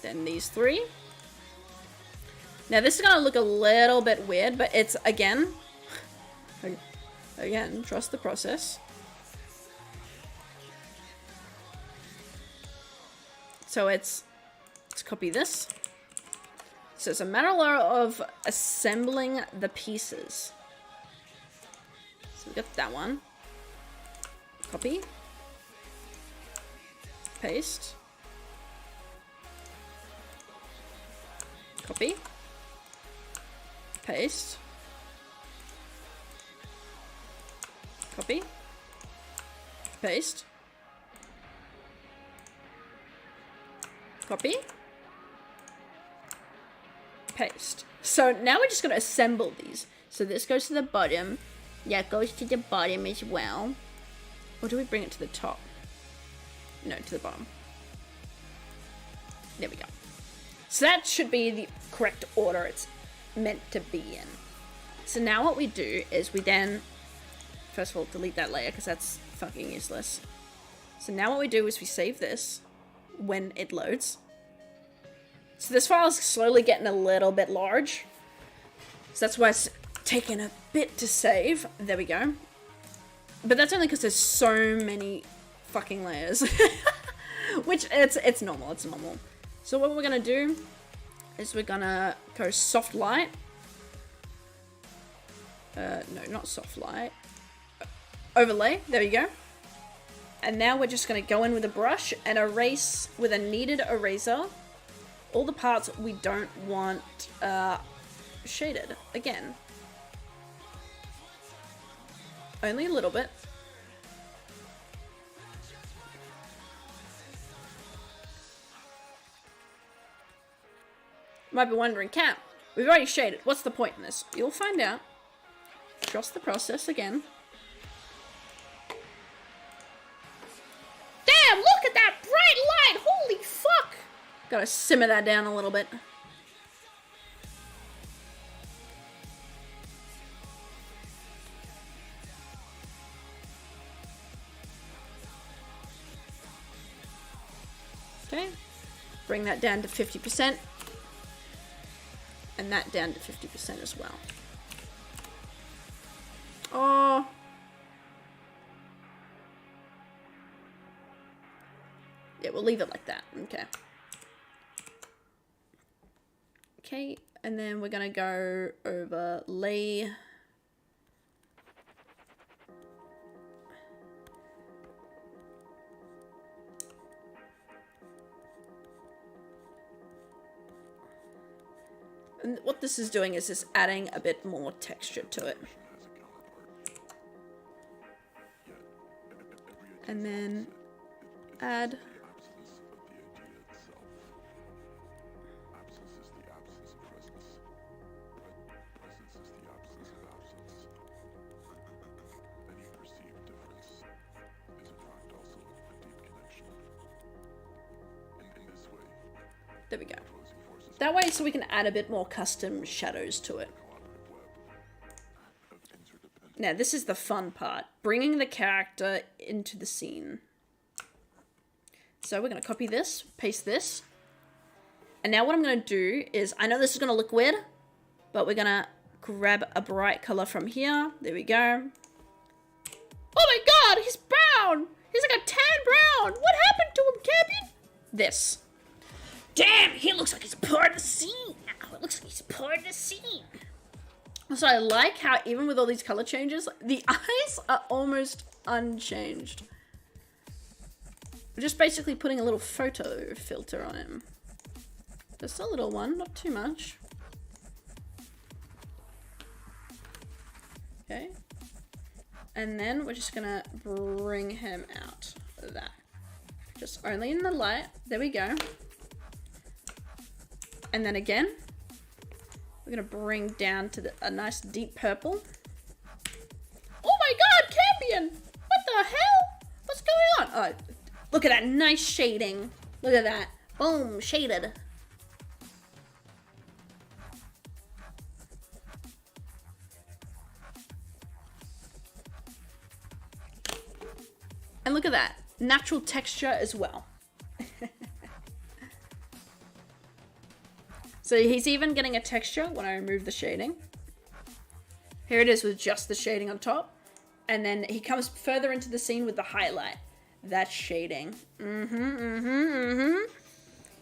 Then these three. Now this is going to look a little bit weird, but it's, again, trust the process. So let's copy this. So it's a matter of assembling the pieces. So we got that one. Copy. Paste. Copy. Paste. Copy. Paste. Copy. Paste. So now we're just going to assemble these. So this goes to the bottom. Yeah, it goes to the bottom as well. Or do we bring it to the top? No, to the bottom. There we go. So that should be the correct order it's meant to be in. So now what we do is we then, first of all, delete that layer because that's fucking useless. So now what we do is we save this when it loads. So this file is slowly getting a little bit large. So that's why it's taking a bit to save. There we go. But that's only because there's so many fucking layers. Which, it's normal, it's normal. So what we're gonna do is we're gonna go soft light. No, not soft light. Overlay, there we go. And now we're just gonna go in with a brush and erase with a kneaded eraser all the parts we don't want shaded. Again. Only a little bit. You might be wondering, Cam, we've already shaded. What's the point in this? You'll find out. Trust the process again. Damn, look at that bright light! Holy fuck! Gotta simmer that down a little bit. Okay. Bring that down to 50%. And that down to 50% as well. Oh. Yeah, we'll leave it like that. Okay. Okay, and then we're gonna go overlay. And what this is doing is just adding a bit more texture to it. And then add. There we go. That way, so we can add a bit more custom shadows to it. Now, this is the fun part. Bringing the character into the scene. So we're going to copy this, paste this. And now what I'm going to do is, I know this is going to look weird, but we're going to grab a bright color from here. There we go. Oh my god, he's brown! He's like a tan brown! What happened to him, Cambion? This. Damn, he looks like he's part of the scene now. It looks like he's part of the scene. So I like how even with all these color changes, the eyes are almost unchanged. We're just basically putting a little photo filter on him. Just a little one, not too much. Okay. And then we're just gonna bring him out of that. just only in the light. There we go. And then again, we're gonna bring down to a nice deep purple. Oh my god, Cambion! What the hell? What's going on? Oh, look at that nice shading. Look at that. Boom, shaded. And look at that. Natural texture as well. So he's even getting a texture when I remove the shading. Here it is with just the shading on top. And then he comes further into the scene with the highlight. That's shading.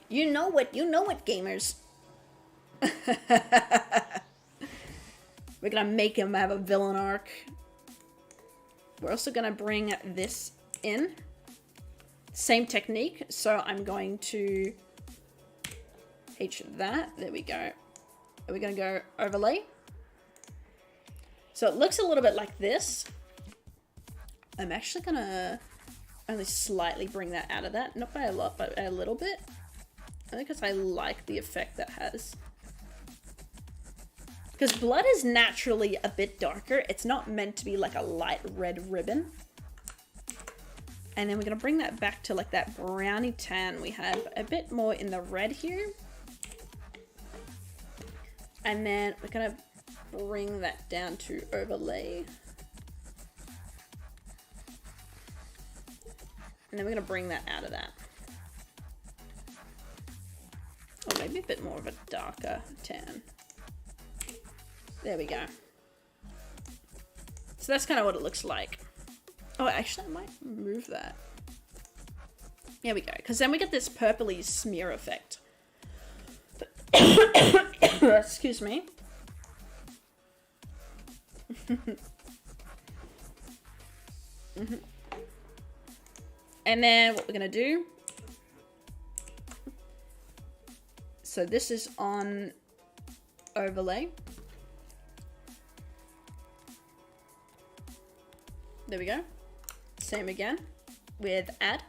You know what, gamers. We're gonna make him have a villain arc. We're also gonna bring this in. Same technique. So I'm going to that. There we go. We're gonna go overlay. So it looks a little bit like this. I'm actually gonna only slightly bring that out of that. Not by a lot, but a little bit. Only because I like the effect that has. Because blood is naturally a bit darker. It's not meant to be like a light red ribbon. And then we're gonna bring that back to like that browny tan we have. A bit more in the red here. And then we're gonna bring that down to overlay. And then we're gonna bring that out of that. Or maybe a bit more of a darker tan. There we go. So that's kind of what it looks like. Oh, actually I might move that. There we go, because then we get this purpley smear effect. Excuse me. And then what we're gonna do, so this is on overlay. There we go. Same again with add.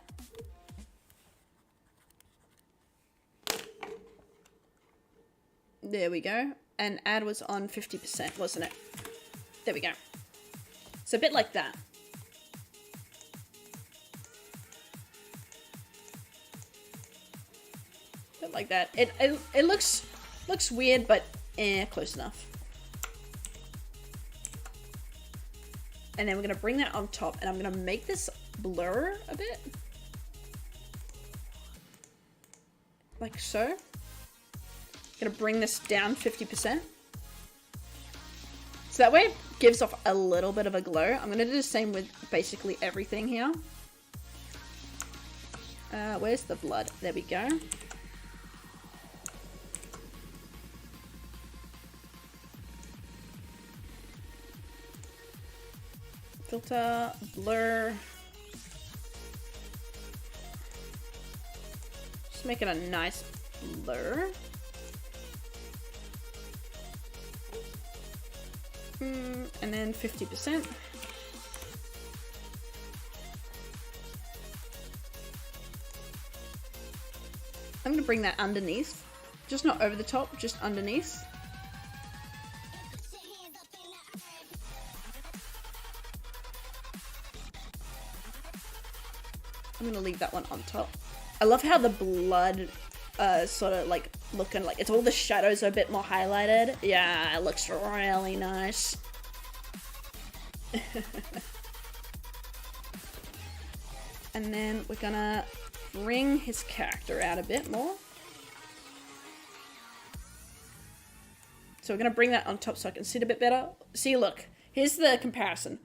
There we go. And add was on 50%, wasn't it? There we go. So a bit like that. A bit like that. It looks weird, but close enough. And then we're gonna bring that on top, and I'm gonna make this blur a bit. Like so. Gonna bring this down 50%. So that way it gives off a little bit of a glow. I'm gonna do the same with basically everything here. Where's the blood? There we go. Filter, blur. Just make it a nice blur. And then 50%. I'm gonna bring that underneath. Just not over the top, just underneath. I'm gonna leave that one on top. I love how the blood sort of like looking like it's all the shadows are a bit more highlighted. Yeah, it looks really nice. And then we're gonna bring his character out a bit more. So we're gonna bring that on top so I can see it a bit better. See, look, here's the comparison.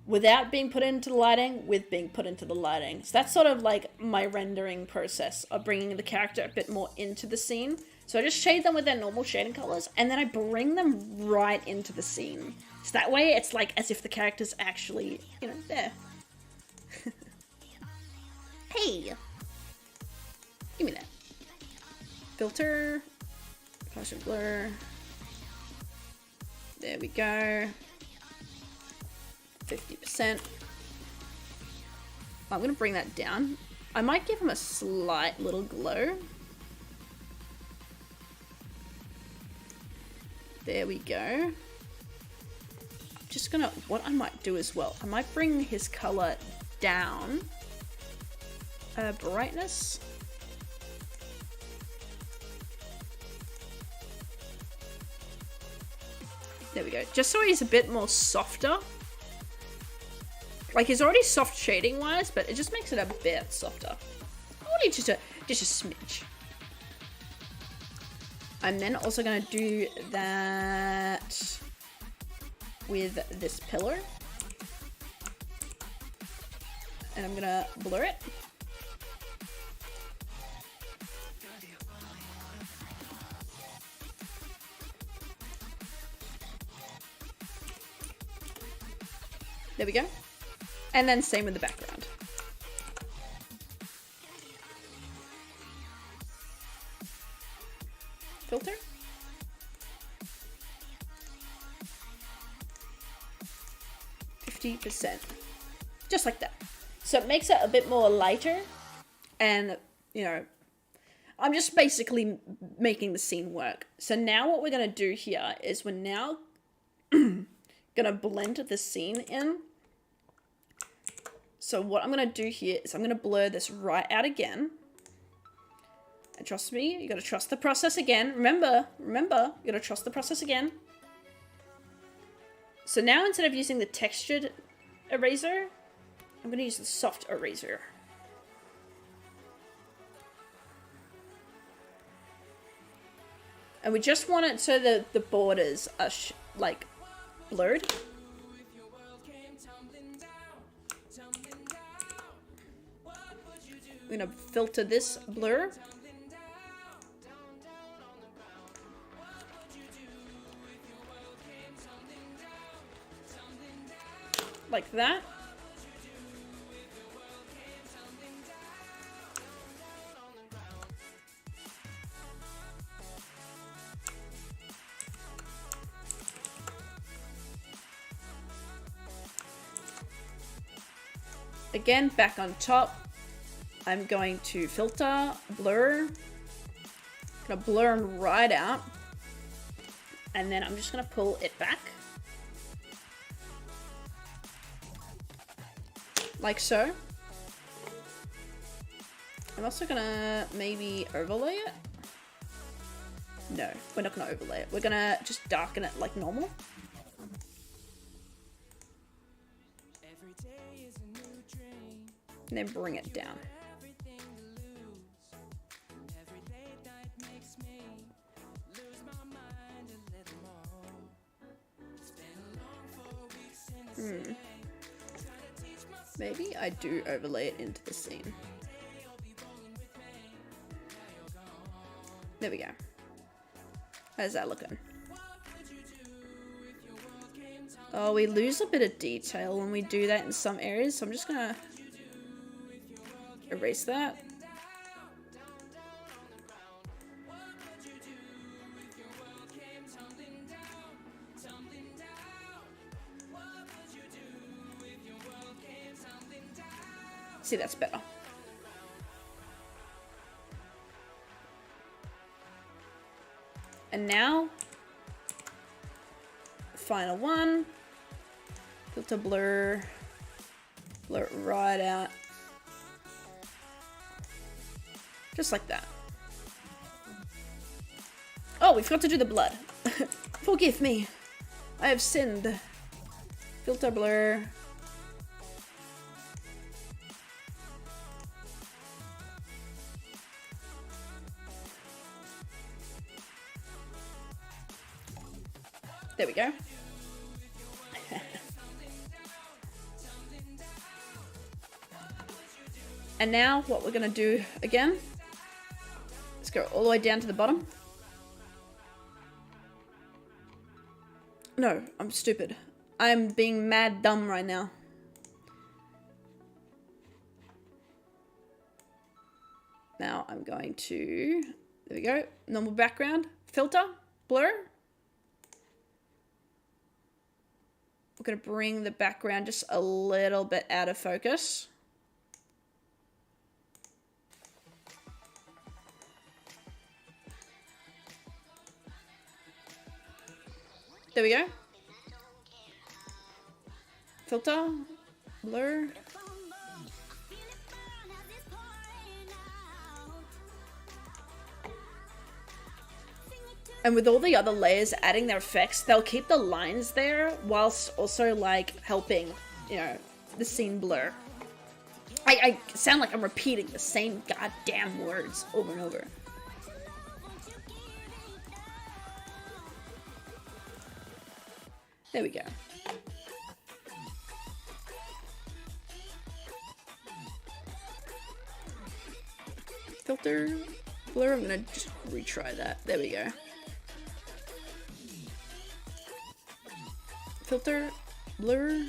Without being put into the lighting, with being put into the lighting. So that's sort of like my rendering process of bringing the character a bit more into the scene. So I just shade them with their normal shading colors, and then I bring them right into the scene. So that way it's like as if the character's actually, you know, there. Hey! Give me that. Filter. Partial blur. There we go. 50%. I'm going to bring that down. I might give him a slight little glow. There we go. Just gonna, what I might do as well, I might bring his color down. Brightness. There we go. Just so he's a bit more softer. Like, he's already soft shading wise, but it just makes it a bit softer. Only just a smidge. I'm then also going to do that with this pillar. And I'm going to blur it. There we go. And then same with the background. Filter. %. Just like that. So it makes it a bit more lighter. And, you know, I'm just basically making the scene work. So now what we're going to do here is we're now going to blend the scene in. So what I'm going to do here is I'm going to blur this right out again. And trust me, you got to trust the process again. Remember, you got to trust the process again. So now instead of using the textured eraser, I'm going to use the soft eraser. And we just want it so that the borders are like blurred. I'm going to filter this blur. Like that. Again, back on top. I'm going to filter, blur. I'm gonna blur them right out. And then I'm just gonna pull it back. Like so. I'm also gonna maybe overlay it. No, we're not gonna overlay it. We're gonna just darken it like normal. And then bring it down. Maybe I do overlay it into the scene. There we go. How's that looking? Oh, we lose a bit of detail when we do that in some areas, so I'm just gonna erase that. See, that's better. And now, final one, filter blur, blur it right out. Just like that. Oh, we forgot to do the blood. Forgive me. I have sinned. Filter blur. There we go. And now what we're gonna do again, let's go all the way down to the bottom. No, I'm stupid. I'm being mad dumb right now. Now I'm going to, there we go, normal background, filter, blur. We're going to bring the background just a little bit out of focus. There we go. Filter, blur. And with all the other layers adding their effects, they'll keep the lines there whilst also like helping, you know, the scene blur. I sound like I'm repeating the same goddamn words over and over. There we go. Filter, blur, I'm gonna just retry that. There we go. Filter, blur.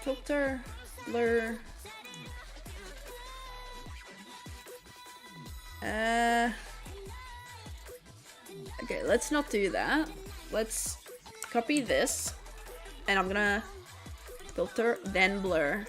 Filter, blur. Okay, let's not do that. Let's copy this, and I'm gonna filter, then blur.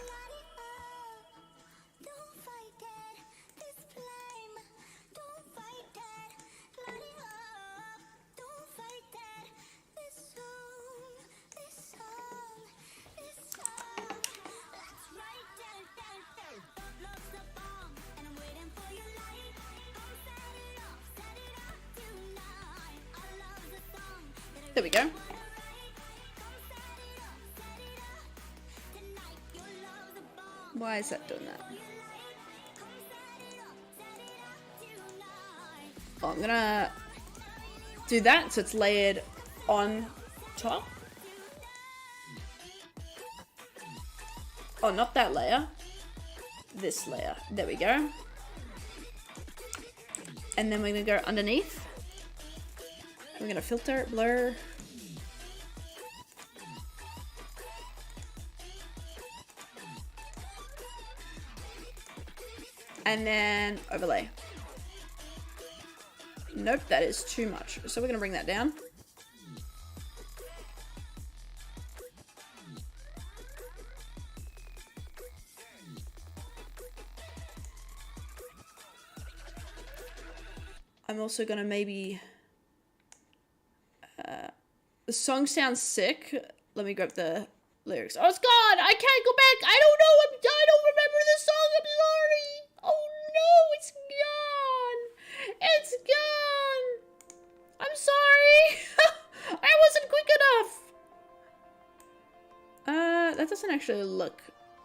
There we go. Why is that doing that? Oh, I'm gonna do that so it's layered on top. Oh, not that layer. This layer. There we go. And then we're gonna go underneath. We're gonna filter, blur. And then overlay. Nope, that is too much. So we're gonna bring that down. I'm also gonna maybe... the song sounds sick. Let me grab the lyrics. Oh, it's gone! I can't go back! I don't know! I don't remember the song! I'm sorry! Oh no! It's gone! It's gone! I'm sorry! I wasn't quick enough! That doesn't actually look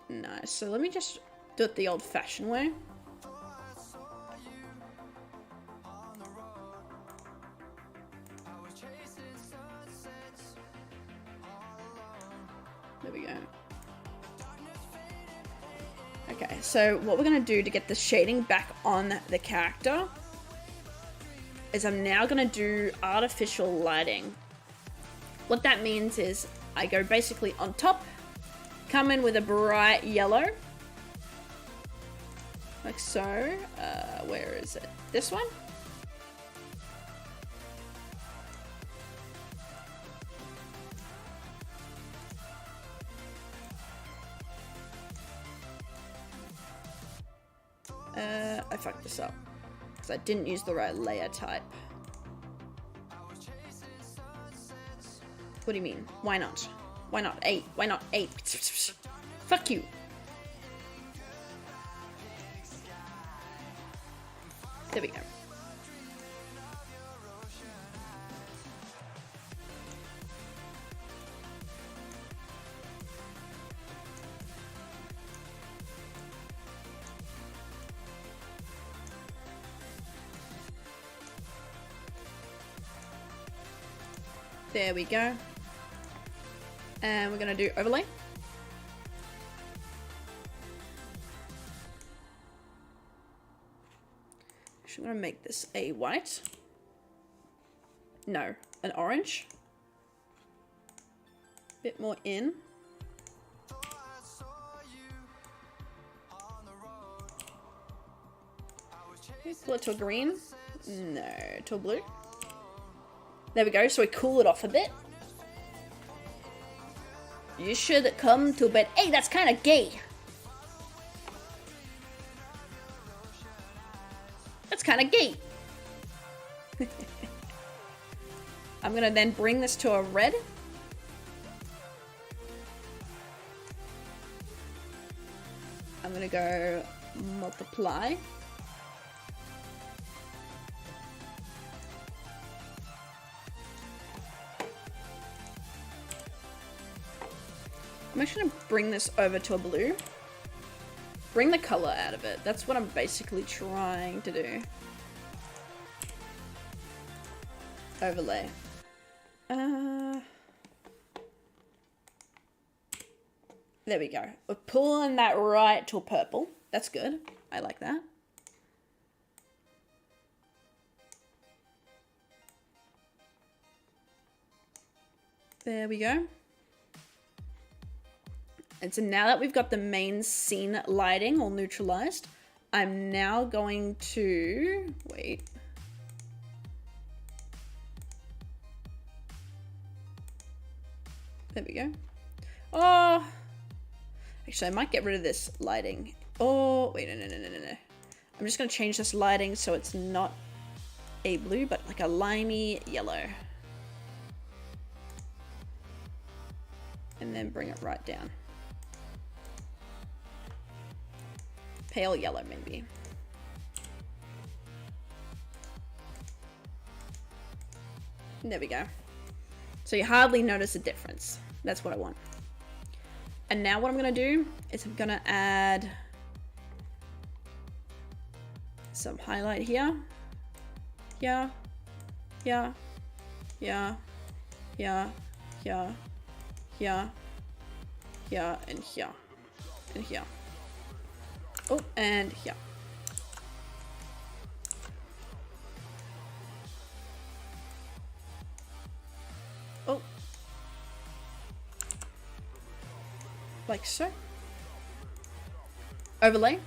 nice. So let me just do it the old-fashioned way. There we go. Okay, so what we're going to do to get the shading back on the character is I'm now going to do artificial lighting. What that means is I go basically on top, come in with a bright yellow, like so. Where is it? This one? I fucked this up because I didn't use the right layer type. What do you mean? Why not? Why not 8? Why not 8? Fuck you. There we go. There we go. And we're gonna do overlay. Actually, I'm gonna make this a white. No, an orange. Bit more in. Pull it to a green. No, to a blue. There we go, so we cool it off a bit. You should come to bed. Hey, that's kind of gay. That's kind of gay. I'm gonna then bring this to a red. I'm gonna go multiply. I'm actually gonna bring this over to a blue. Bring the color out of it. That's what I'm basically trying to do. Overlay. There we go. We're pulling that right to purple. That's good. I like that. There we go. And so now that we've got the main scene lighting all neutralized, I'm now going to, wait. There we go. Oh, actually I might get rid of this lighting. Oh, wait, no. I'm just gonna change this lighting so it's not a blue, but like a limey yellow. And then bring it right down. Pale yellow, maybe. There we go. So you hardly notice a difference. That's what I want. And now what I'm gonna do is I'm gonna add some highlight here. Yeah. And here. And here. Oh, and here. Oh. Like so. Overlay.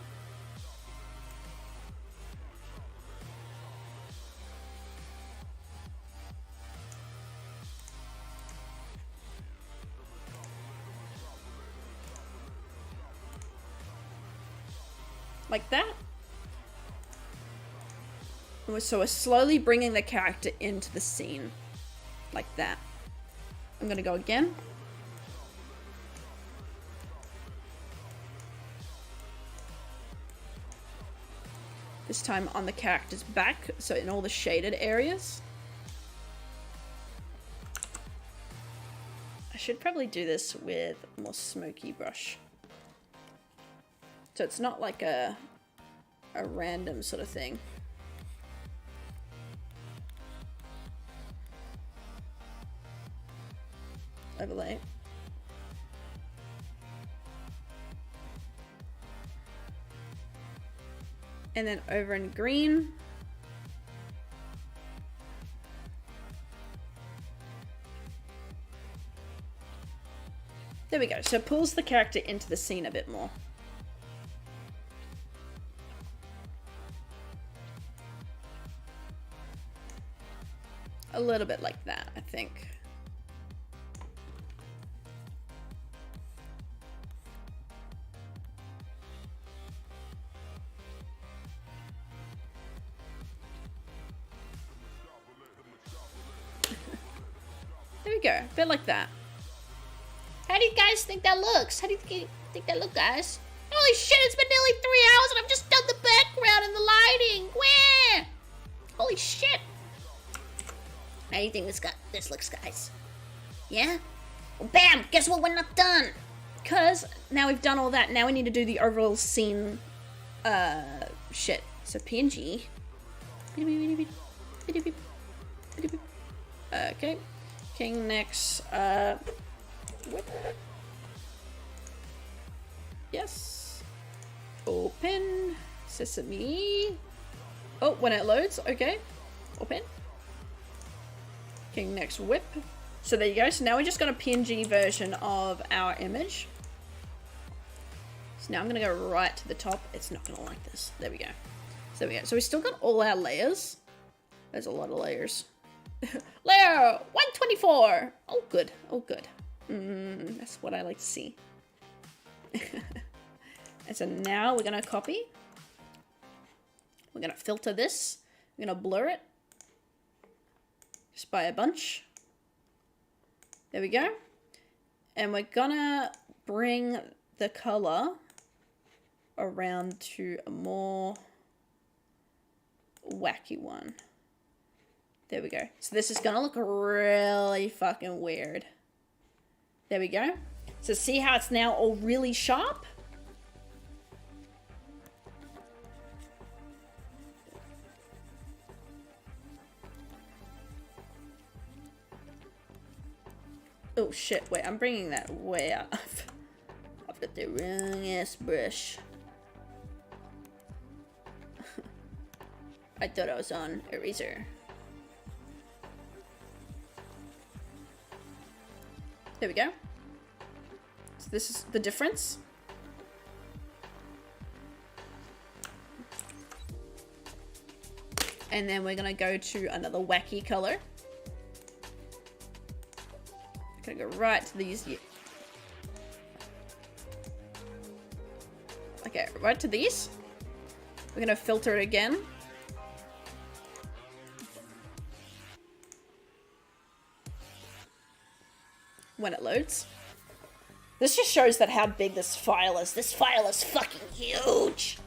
Like that. So we're slowly bringing the character into the scene. Like that. I'm gonna go again. This time on the character's back, so in all the shaded areas. I should probably do this with a more smoky brush. So it's not like a random sort of thing. Overlay. And then over in green. There we go. So it pulls the character into the scene a bit more. A little bit like that, I think. There we go, a bit like that. How do you guys think that looks? How do you think that looks, guys? Holy shit, it's been nearly 3 hours and I've just done the background and the lighting. Where? Holy shit. How do you think this looks, guys? Yeah? Well, bam! Guess what? We're not done! Because now we've done all that, now we need to do the overall scene, shit. So PNG. Okay. King next, whip. Yes. Open. Sesame. Oh, when it loads, okay. Open. King next whip. So there you go. So now we just got a PNG version of our image. So now I'm gonna go right to the top. It's not gonna like this. There we go. So there we go. So we still got all our layers. There's a lot of layers. Layer 124. Oh, good. Oh, good. That's what I like to see. And so now we're gonna copy. We're gonna filter this. We're gonna blur it. Just by a bunch. There we go. And we're gonna bring the color around to a more wacky one. There we go. So this is gonna look really fucking weird. There we go. So see how it's now all really sharp? Oh shit, wait, I'm bringing that way up. I've got the wrong ass brush. I thought I was on eraser. There we go. So this is the difference. And then we're gonna go to another wacky color. Gonna go right to these. Okay, right to these. We're gonna filter it again. When it loads. This just shows that how big this file is. This file is fucking huge.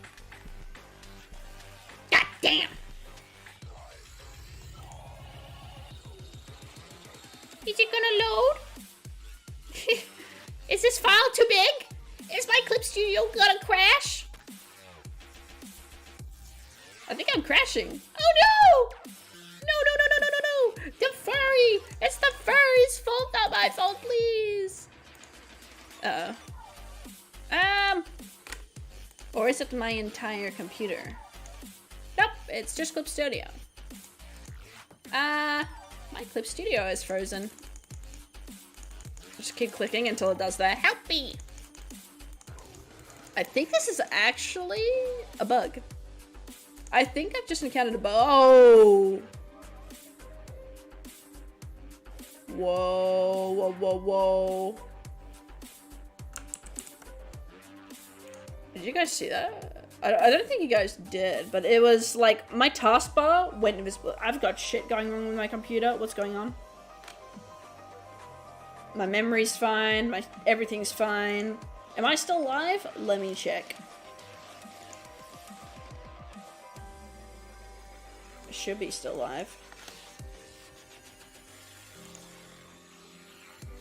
God damn. Is it gonna load? Is this file too big? Is my Clip Studio gonna crash? I think I'm crashing. Oh no! No. The furry! It's the furry's fault, not my fault, please. Or is it my entire computer? Nope, it's just Clip Studio. My Clip Studio is frozen. Just keep clicking until it does that. Help me! I think this is actually a bug. I think I've just encountered a bug. Oh! Whoa. Did you guys see that? I don't think you guys did, but it was like my taskbar went invisible. I've got shit going wrong with my computer. What's going on? My memory's fine. Everything's fine. Am I still live? Let me check. I should be still live.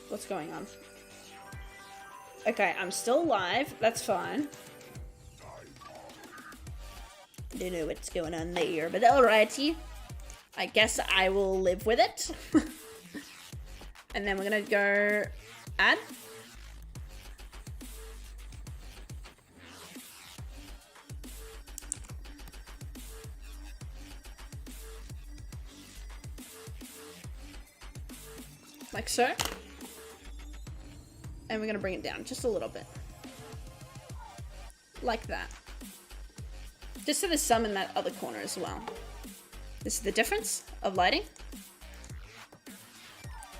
What's going on? Okay, I'm still live. That's fine. Don't know what's going on there, but alrighty. I guess I will live with it. And then we're gonna go add. Like so. And we're gonna bring it down just a little bit. Like that. Just so there's some in that other corner as well. This is the difference of lighting.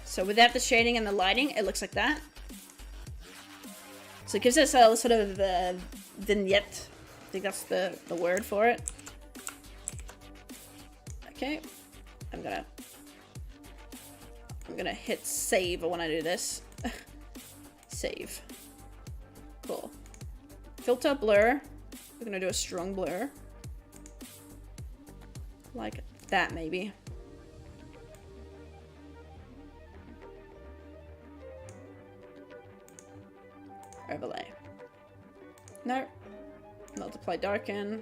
So without the shading and the lighting, it looks like that. So it gives us a sort of vignette. I think that's the word for it. Okay. I'm gonna hit save when I do this. Save. Cool. Filter, blur. We're gonna do a strong blur. Like that, maybe. Overlay. No. Multiply, darken.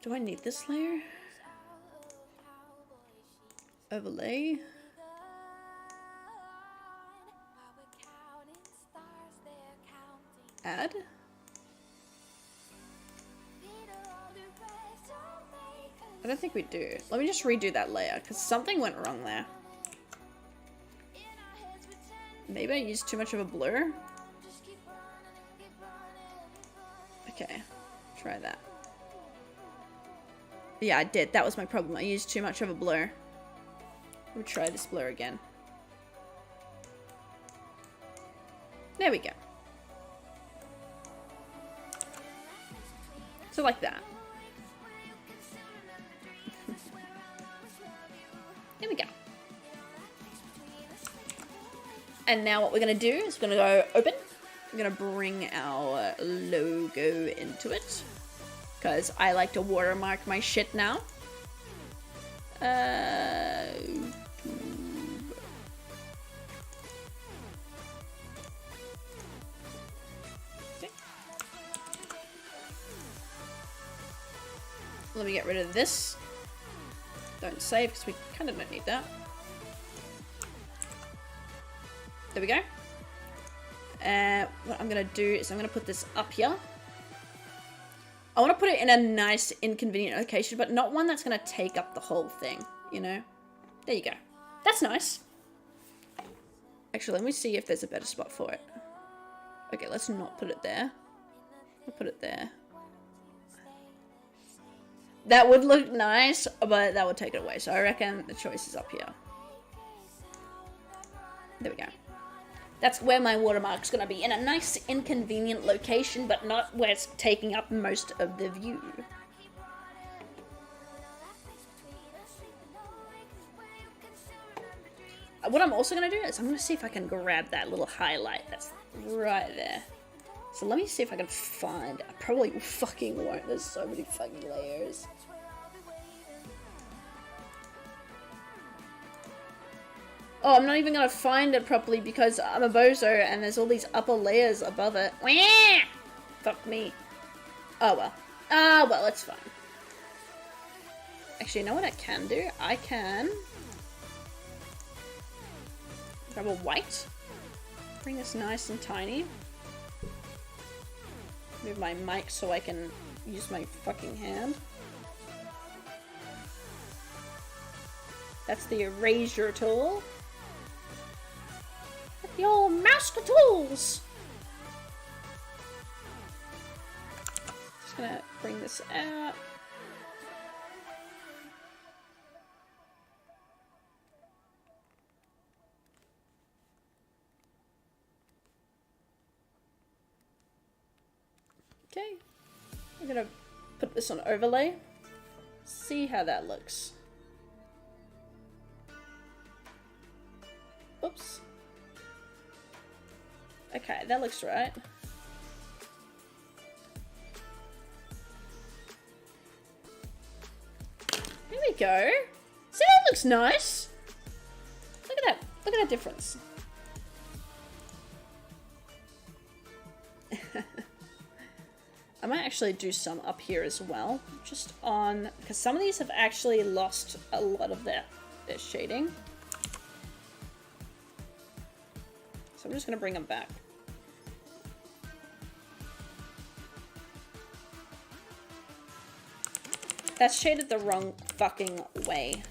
Do I need this layer? Overlay. Add. don't think we do. Let me just redo that layer, because something went wrong there. Maybe I used too much of a blur? Okay, try that. Yeah, I did. That was my problem. I used too much of a blur. We'll try this blur again. There we go. So like that. There we go. And now what we're going to do is we're going to go open. We're going to bring our logo into it. Because I like to watermark my shit now. Let me get rid of this. Don't save because we kind of don't need that. There we go. What I'm going to do is I'm going to put this up here. I want to put it in a nice, inconvenient location, but not one that's going to take up the whole thing, you know? There you go. That's nice. Actually, let me see if there's a better spot for it. Okay, let's not put it there. I'll put it there. That would look nice, but that would take it away. So I reckon the choice is up here. There we go. That's where my watermark's going to be. In a nice, inconvenient location, but not where it's taking up most of the view. What I'm also going to do is I'm going to see if I can grab that little highlight that's right there. So let me see if I can find it. I probably fucking won't. There's so many fucking layers. Oh, I'm not even gonna find it properly because I'm a bozo and there's all these upper layers above it. Wah! Fuck me. Oh well. Ah, well, it's fine. Actually, you know what I can do? I can grab a white. Bring this nice and tiny. Move my mic so I can use my fucking hand. That's the erasure tool. Your master tools! Just gonna bring this out. Okay. I'm gonna put this on overlay. See how that looks. Oops. Okay, that looks right. There we go. See, that looks nice. Look at that. Look at that difference. I might actually do some up here as well. Just on... because some of these have actually lost a lot of their shading. So I'm just going to bring them back. That's shaded the wrong fucking way.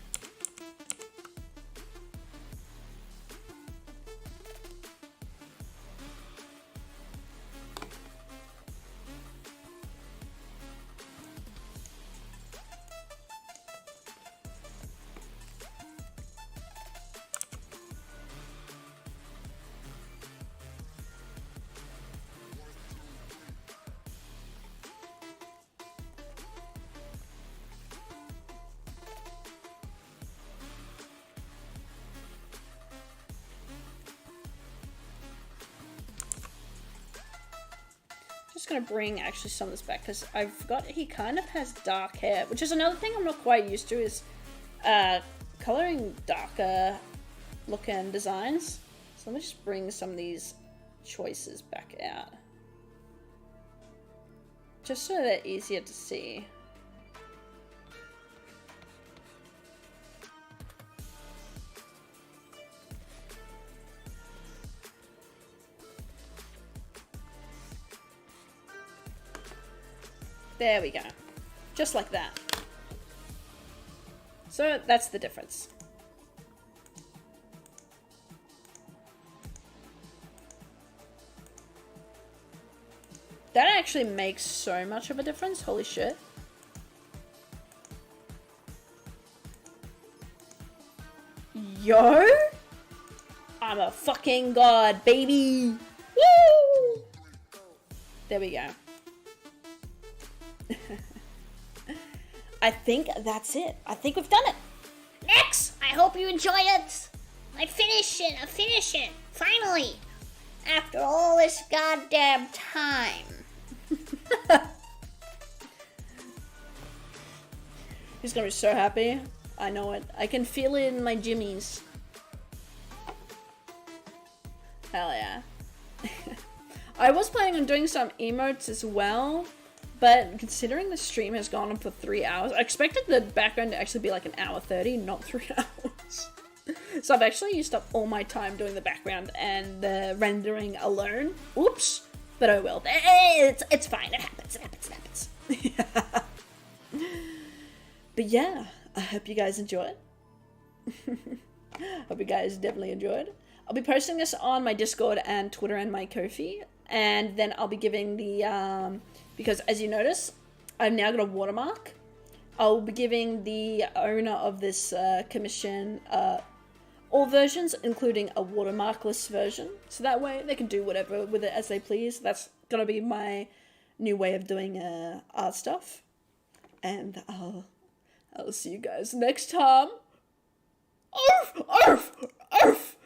Just gonna bring actually some of this back because I forgot he kind of has dark hair, which is another thing I'm not quite used to is coloring darker looking designs. So let me just bring some of these choices back out just so they're easier to see. There we go. Just like that. So that's the difference. That actually makes so much of a difference. Holy shit. Yo! I'm a fucking god, baby! Woo! There we go. I think that's it. I think we've done it. Next, I hope you enjoy it. I finish it, finally. After all this goddamn time. He's gonna be so happy. I know it. I can feel it in my jimmies. Hell yeah. I was planning on doing some emotes as well, but considering the stream has gone on for 3 hours, I expected the background to actually be like 1:30, not 3 hours. So I've actually used up all my time doing the background and the rendering alone. Oops. But oh well. It's fine. It happens. But yeah, I hope you guys enjoyed. Hope you guys definitely enjoyed. I'll be posting this on my Discord and Twitter and my Ko-fi. And then I'll be giving the, because as you notice, I've now got a watermark. I'll be giving the owner of this commission all versions, including a watermarkless version. So that way they can do whatever with it as they please. That's gonna be my new way of doing art stuff. And I'll see you guys next time. Arf! Arf! Arf!